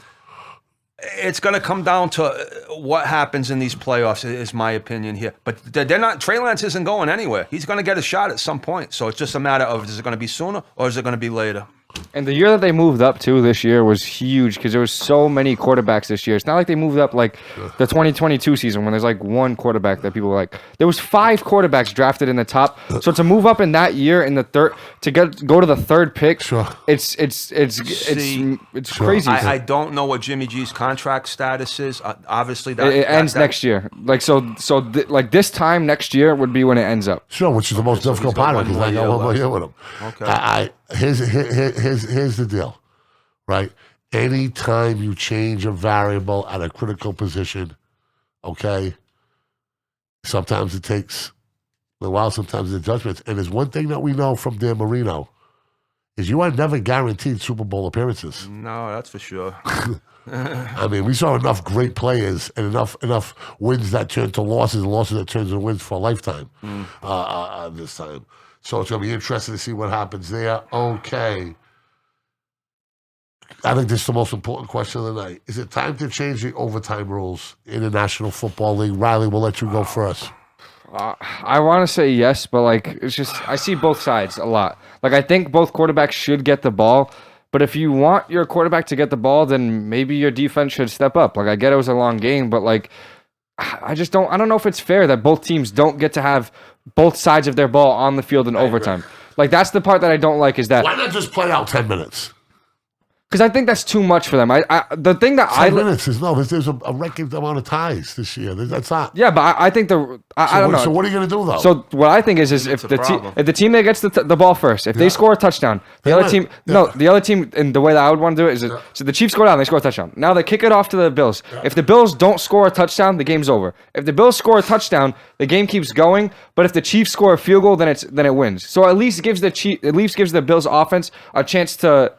It's going to come down to what happens in these playoffs, is my opinion here. But they're not. Trey Lance isn't going anywhere. He's going to get a shot at some point. So it's just a matter of, is it going to be sooner or is it going to be later? And the year that they moved up to this year was huge because there was so many quarterbacks this year. It's not like they moved up like the 2022 season when there's like one quarterback that people were like. There was 5 quarterbacks drafted in the top. So to move up in that year in the third to go to the third pick, it's crazy. I don't know what Jimmy G's contract status is. Obviously, it ends next year. Like like this time next year would be when it ends up. Sure, which is the most difficult part of it because I got 1 more year with him. Okay. Here's the deal, right? Anytime you change a variable at a critical position, okay, sometimes it takes a while, sometimes it's judgments. And there's one thing that we know from Dan Marino is you are never guaranteed Super Bowl appearances. No, that's for sure. I mean, we saw enough great players and enough wins that turn to losses and losses that turn to wins for a lifetime this time. So it's going to be interesting to see what happens there. Okay. I think this is the most important question of the night. Is it time to change the overtime rules in the National Football League? Riley, we'll let you go first. I want to say yes, but it's just I see both sides a lot. I think both quarterbacks should get the ball, but if you want your quarterback to get the ball, then maybe your defense should step up. I get it was a long game, but I don't know if it's fair that both teams don't get to have both sides of their ball on the field in overtime. Like, that's the part that I don't like, is that why not just play out 10 minutes? because I think that's too much for them. The thing that 10 minutes is there's a record amount of ties this year. That's not. Yeah, but I think I don't know. So what are you going to do though? So what I think is if the team that gets the ball first, if they score a touchdown, the other team, and the way that I would want to do it is so the Chiefs go down, they score a touchdown. Now they kick it off to the Bills. If the Bills don't score a touchdown, the game's over. If the Bills score a touchdown, the game keeps going. But if the Chiefs score a field goal, then it wins. So at least gives the Bills offense a chance to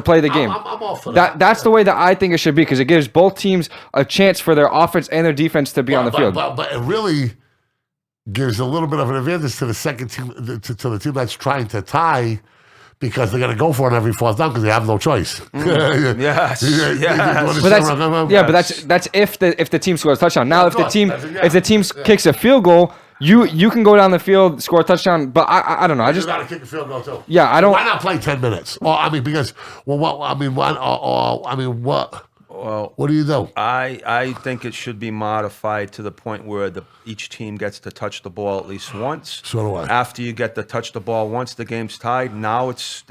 play the game. I'm all for that. That's the way that I think it should be, because it gives both teams a chance for their offense and their defense to be on the field. But it really gives a little bit of an advantage to the second team, to the team that's trying to tie, because they're going to go for it every fourth down because they have no choice. Yes. But that's if the team scores a touchdown. Now, if the team kicks a field goal, you can go down the field, score a touchdown, but I don't know. I just got to kick a field goal too. Yeah, I don't. Why not play 10 minutes? Well, I mean, because what do you do? I think it should be modified to the point where each team gets to touch the ball at least once. So do I. After you get to touch the ball once, the game's tied. Now each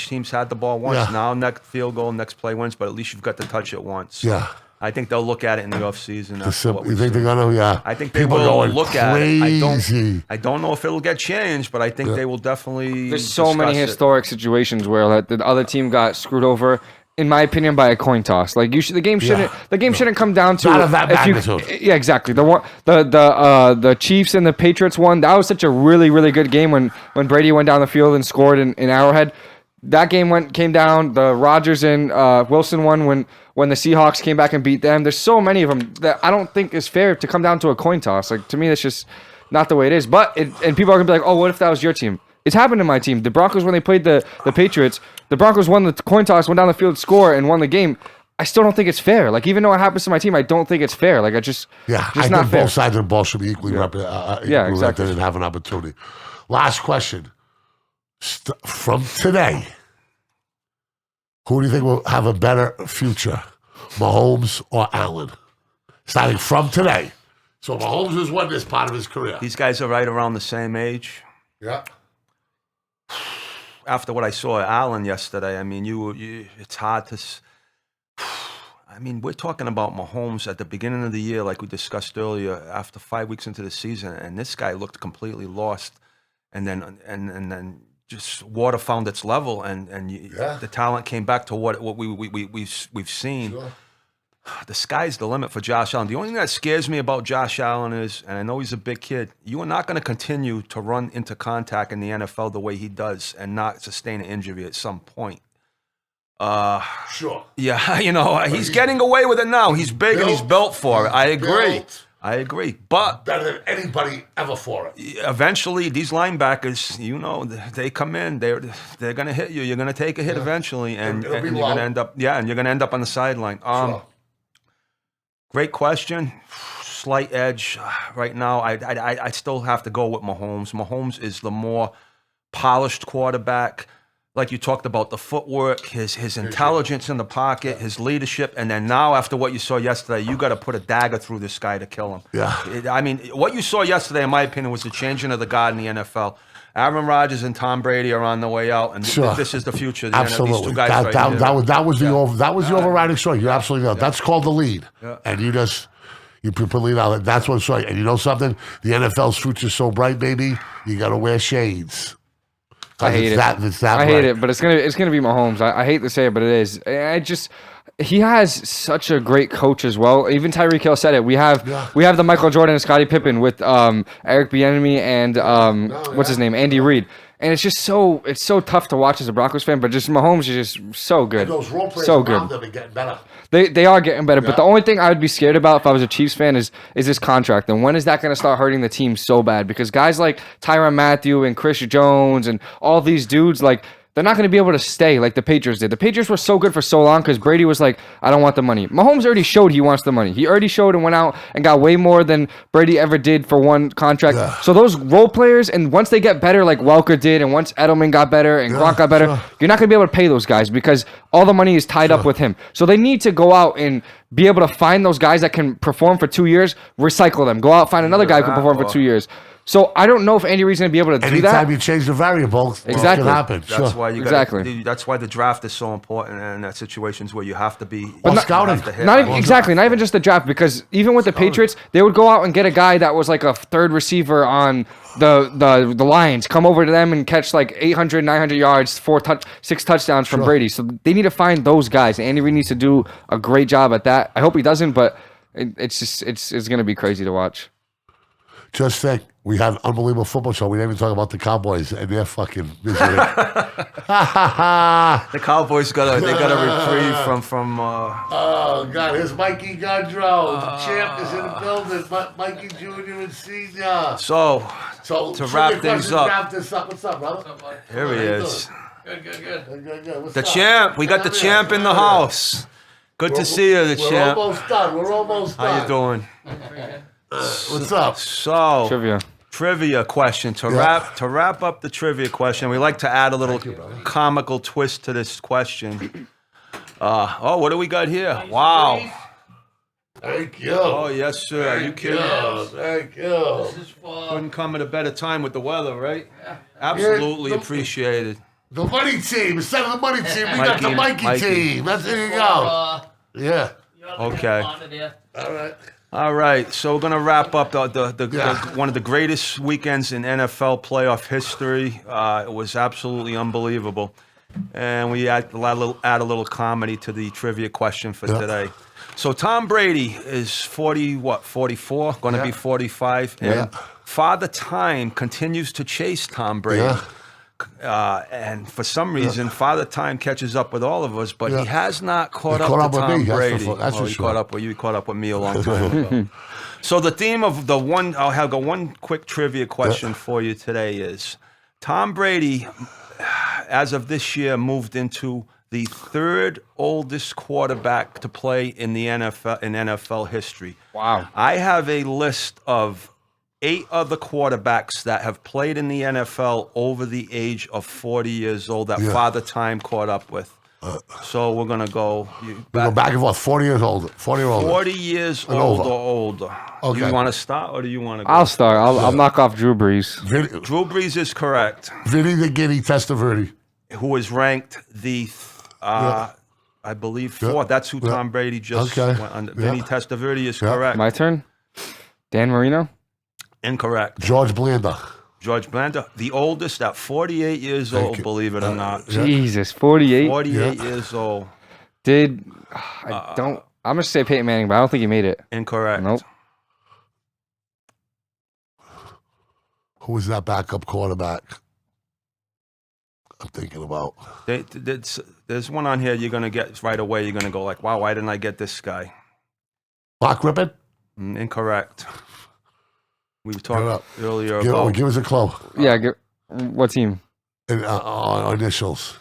team's had the ball once. Yeah. Now next field goal, next play wins, but at least you've got to touch it once. Yeah. I think they'll look at it in the offseason. You think they're gonna? Yeah. I think they People will going look crazy. at it. I don't know if it'll get changed, but I think they will definitely. There's so many discuss it. historic situations where the other team got screwed over, in my opinion, by a coin toss. Like the game shouldn't come down to Not of that magnitude. Yeah, exactly. The Chiefs and the Patriots one, that was such a really, really good game when Brady went down the field and scored in Arrowhead. That game came down. The Rodgers and Wilson one when the Seahawks came back and beat them. There's so many of them that I don't think is fair to come down to a coin toss. Like, to me, that's just not the way it is. But and people are gonna be like, oh, what if that was your team? It's happened to my team. The Broncos, when they played the Patriots, the Broncos won the coin toss, went down the field, score, and won the game. I still don't think it's fair. Like, even though it happens to my team, I don't think it's fair. Like, I think not both sides of the ball should be equally represented and have an opportunity. Last question. From today, who do you think will have a better future, Mahomes or Allen? Starting from today. So Mahomes has won this part of his career. These guys are right around the same age. Yeah. After what I saw Allen yesterday, I mean, it's hard to. I mean, we're talking about Mahomes at the beginning of the year, like we discussed earlier, after 5 weeks into the season, and this guy looked completely lost, and then just water found its level, and the talent came back to what we've seen. Sure. The sky's the limit for Josh Allen. The only thing that scares me about Josh Allen is, and I know he's a big kid, you are not going to continue to run into contact in the NFL the way he does and not sustain an injury at some point. Sure. Yeah, he's getting away with it now. He's big and he's built for it. I agree. But better than anybody ever for it. Eventually, these linebackers, they come in. They're going to hit you. You're going to take a hit eventually, and you're going to end up. Yeah, and you're going to end up on the sideline. Sure. Great question. Slight edge right now. I still have to go with Mahomes. Mahomes is the more polished quarterback. Like you talked about, the footwork, his intelligence in the pocket, his leadership, and then now after what you saw yesterday, you got to put a dagger through this guy to kill him. Yeah. I mean, what you saw yesterday, in my opinion, was the changing of the guard in the NFL. Aaron Rodgers and Tom Brady are on the way out, and this is the future. Absolutely. These two guys that was the overriding story. You're absolutely right. That's called the lead. Yeah. And you put the lead out. That's what's right. And you know something? The NFL's future's so bright, baby. You got to wear shades. I hate it. I hate it, but it's gonna be Mahomes. I hate to say it, but it is. He has such a great coach as well. Even Tyreek Hill said it. We have the Michael Jordan and Scottie Pippen with Eric Bieniemy and what's his name, Andy Reid. And it's just so tough to watch as a Broncos fan. But just Mahomes is just so good, and those role players so around good. them are getting better. They are getting better, but the only thing I would be scared about if I was a Chiefs fan is this contract. And when is that going to start hurting the team so bad? Because guys like Tyrann Mathieu and Chris Jones and all these dudes, like, they're not going to be able to stay like the Patriots did. The Patriots were so good for so long because Brady was like, I don't want the money. Mahomes already showed he wants the money. He already showed and went out and got way more than Brady ever did for one contract. Yeah. So those role players, and once they get better like Welker did, and once Edelman got better and Gronk got better, you're not going to be able to pay those guys because all the money is tied up with him. So they need to go out and be able to find those guys that can perform for 2 years, recycle them, go out, find another guy who can perform for 2 years. So I don't know if Andy Reid's going to be able to do that. Anytime you change the variables, Exactly. it can happen. That's why Exactly. That's why the draft is so important, and that situations where you have to be. Well, you scouting. have to hit. Not even, exactly, not even just the draft, because even with the Patriots, they would go out and get a guy that was like a third receiver on the Lions, come over to them and catch like 800, 900 yards, 6 touchdowns from Brady. So they need to find those guys. Andy Reid needs to do a great job at that. I hope he doesn't, but it's going to be crazy to watch. Just think, we had an unbelievable football show. We didn't even talk about the Cowboys and their fucking misery. The Cowboys got a reprieve from. Oh God! Here's Mikey Gaudreau. The champ is in the building. Mikey Jr. and Senior. So to wrap things up, What's up, brother? Here he is. Good. What's The up? champ. We got the champ in the house. Good to see you, the champ. We're almost done. How you doing? What's up? So Trivia. question to wrap up the trivia question. We like to add a little comical twist to this question. What do we got here? Wow. Thank you. Oh yes, sir. Are you kidding? Thank you. This is for Couldn't come at a better time with the weather, right? Absolutely appreciated. The money team. Instead of the money team, we got the Mikey Mikey. team. There you go. Yeah. Okay. All right. All right, so we're gonna wrap up the one of the greatest weekends in NFL playoff history. It was absolutely unbelievable, and we add a little comedy to the trivia question for today. So Tom Brady is 44, going to be 45, and Father Time continues to chase Tom Brady. Yeah. And for some reason, Father Time catches up with all of us, but he has not caught up caught to up with Tom me, Brady. that's for He sure. caught up with you. He caught up with me a long time ago. So the theme of I'll have one quick trivia question for you today is, Tom Brady, as of this year, moved into the third oldest quarterback to play in the NFL history. Wow. I have a list of 8 other quarterbacks that have played in the NFL over the age of 40 years old that Father Time caught up with. So we're going to go back and forth. 40 years old. 40 years old. 40 years old or older. Okay. You want to start or do you want to go? I'll start. I'll knock off Drew Brees. Drew Brees is correct. Vinny the Guinea Testaverde. Who is ranked the, I believe, 4th. That's who Tom Brady just went under. Vinny Testaverde is correct. My turn. Dan Marino. Incorrect. George Blanda. George Blanda, the oldest at 48 years old, believe it or not. Jesus, 48. 48 years old. I'm going to say Peyton Manning, but I don't think he made it. Incorrect. Nope. Who was that backup quarterback? I'm thinking about. There's one on here you're going to get right away. You're going to go like, wow, why didn't I get this guy? Mark Rippon? Incorrect. We were talking earlier about... Give us a clue. Yeah, what team? Initials.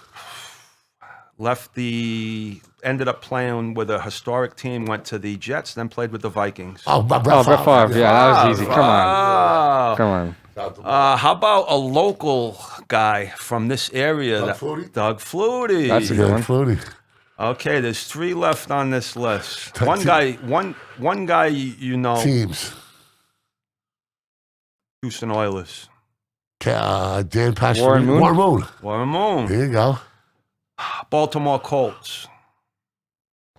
Ended up playing with a historic team, went to the Jets, then played with the Vikings. Brett Favre. Yeah, that was easy. Come on. How about a local guy from this area? Doug Flutie. That's a good one. Flutie. Okay, there's 3 left on this list. One guy you know. Teams. Houston Oilers. Dan Patrick. Warren Moon. Warren Moon. There you go. Baltimore Colts.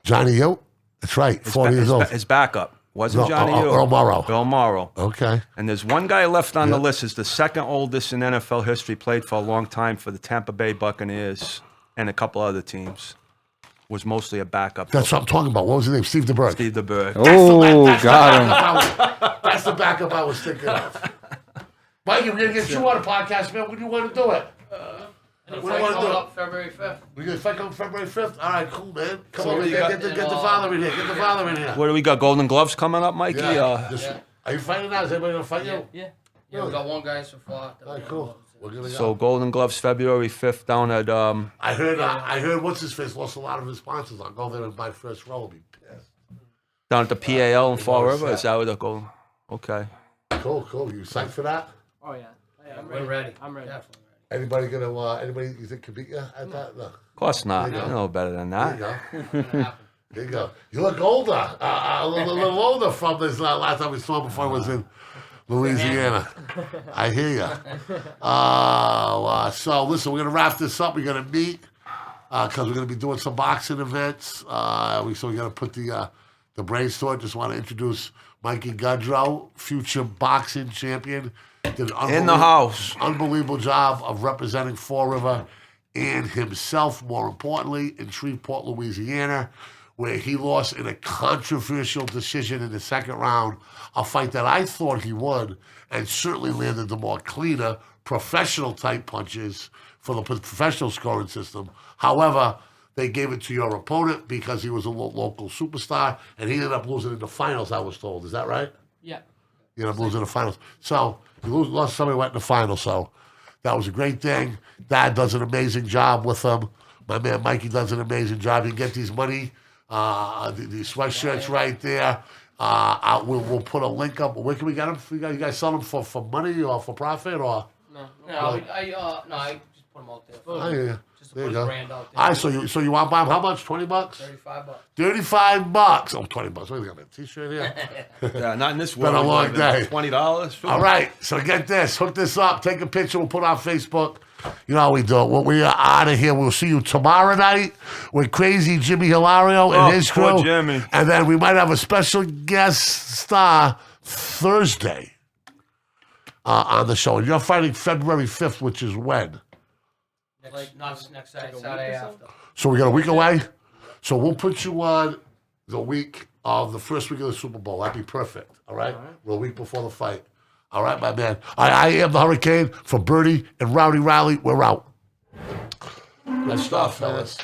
Johnny Yote. That's right. 40 years old. His backup wasn't Johnny Yote. Earl Morrow. Earl Morrow. Okay. And there's one guy left on the list. Is the second oldest in NFL history. Played for a long time for the Tampa Bay Buccaneers and a couple other teams. Was mostly a backup. That's what I'm talking about. What was his name? Steve DeBerg. Steve DeBerg. Oh, got him. That's the backup I was thinking of. Mikey, we're going to get you on a podcast, man. When do you want to do it? And the fight coming up February 5th. We're going to fight on February 5th? All right, cool, man. Come So on, what you get the father in here. Get the father in here. What do we got? Golden Gloves coming up, Mikey? Are you fighting now? Is anybody going to fight you? Yeah. We got one guy so far. All right, cool. We're gonna go. So Golden Gloves February 5th down at I heard what's his face lost a lot of his sponsors. I'll go there and buy first row. I'll be pissed. down at the PAL in Fall go River. set. Is that where they're going? Okay. Cool. You psyched for that? Oh yeah. We're ready. I'm ready. Definitely Anybody you think could beat you at that? No. Of course not. There you I go. know better than There that. you go. ready. There you go. You look older. A little older from this last time we saw before I was in Louisiana. I hear you. So listen, we're gonna wrap this up. We're gonna meet because we're gonna be doing some boxing events. So we're gonna put the brainstorm. Just want to introduce Mikey Gudrow, future boxing champion. Did an In the house. unbelievable job of representing Fall River and himself, more importantly, in Shreveport, Louisiana, where he lost in a controversial decision in the second round, a fight that I thought he won, and certainly landed the more cleaner, professional-type punches for the professional scoring system. However, they gave it to your opponent because he was a local superstar, and he ended up losing in the finals, I was told. Is that right? Yeah. You ended up losing in the finals. So you lost somebody who went in the finals, so that was a great thing. Dad does an amazing job with them. My man Mikey does an amazing job. You get these money, these sweatshirts right there. We'll put a link up. Where can we get them? You guys sell them for money or for profit or? No. I just put them out there. Oh, yeah. Just to There put you his go. brand out there. All right, so you want to buy them? How much? $20? $35. $35. Oh, $20. What do you got? A t-shirt here? Yeah, not in this been a world. long day. $20. All right, so get this. Hook this up. Take a picture. We'll put it on Facebook. You know how we do it. When we are out of here, we'll see you tomorrow night with crazy Jimmy Hilario and his poor crew. Jimmy. And then we might have a special guest star Thursday on the show. And you're fighting February 5th, which is when? Next Saturday after. So we got a week away. So we'll put you on the week of the first week of the Super Bowl. That'd be perfect. All right? We're a week before the fight. All right, my man. I am the Hurricane for Birdie and Rowdy Riley. We're out. Good stuff, fellas.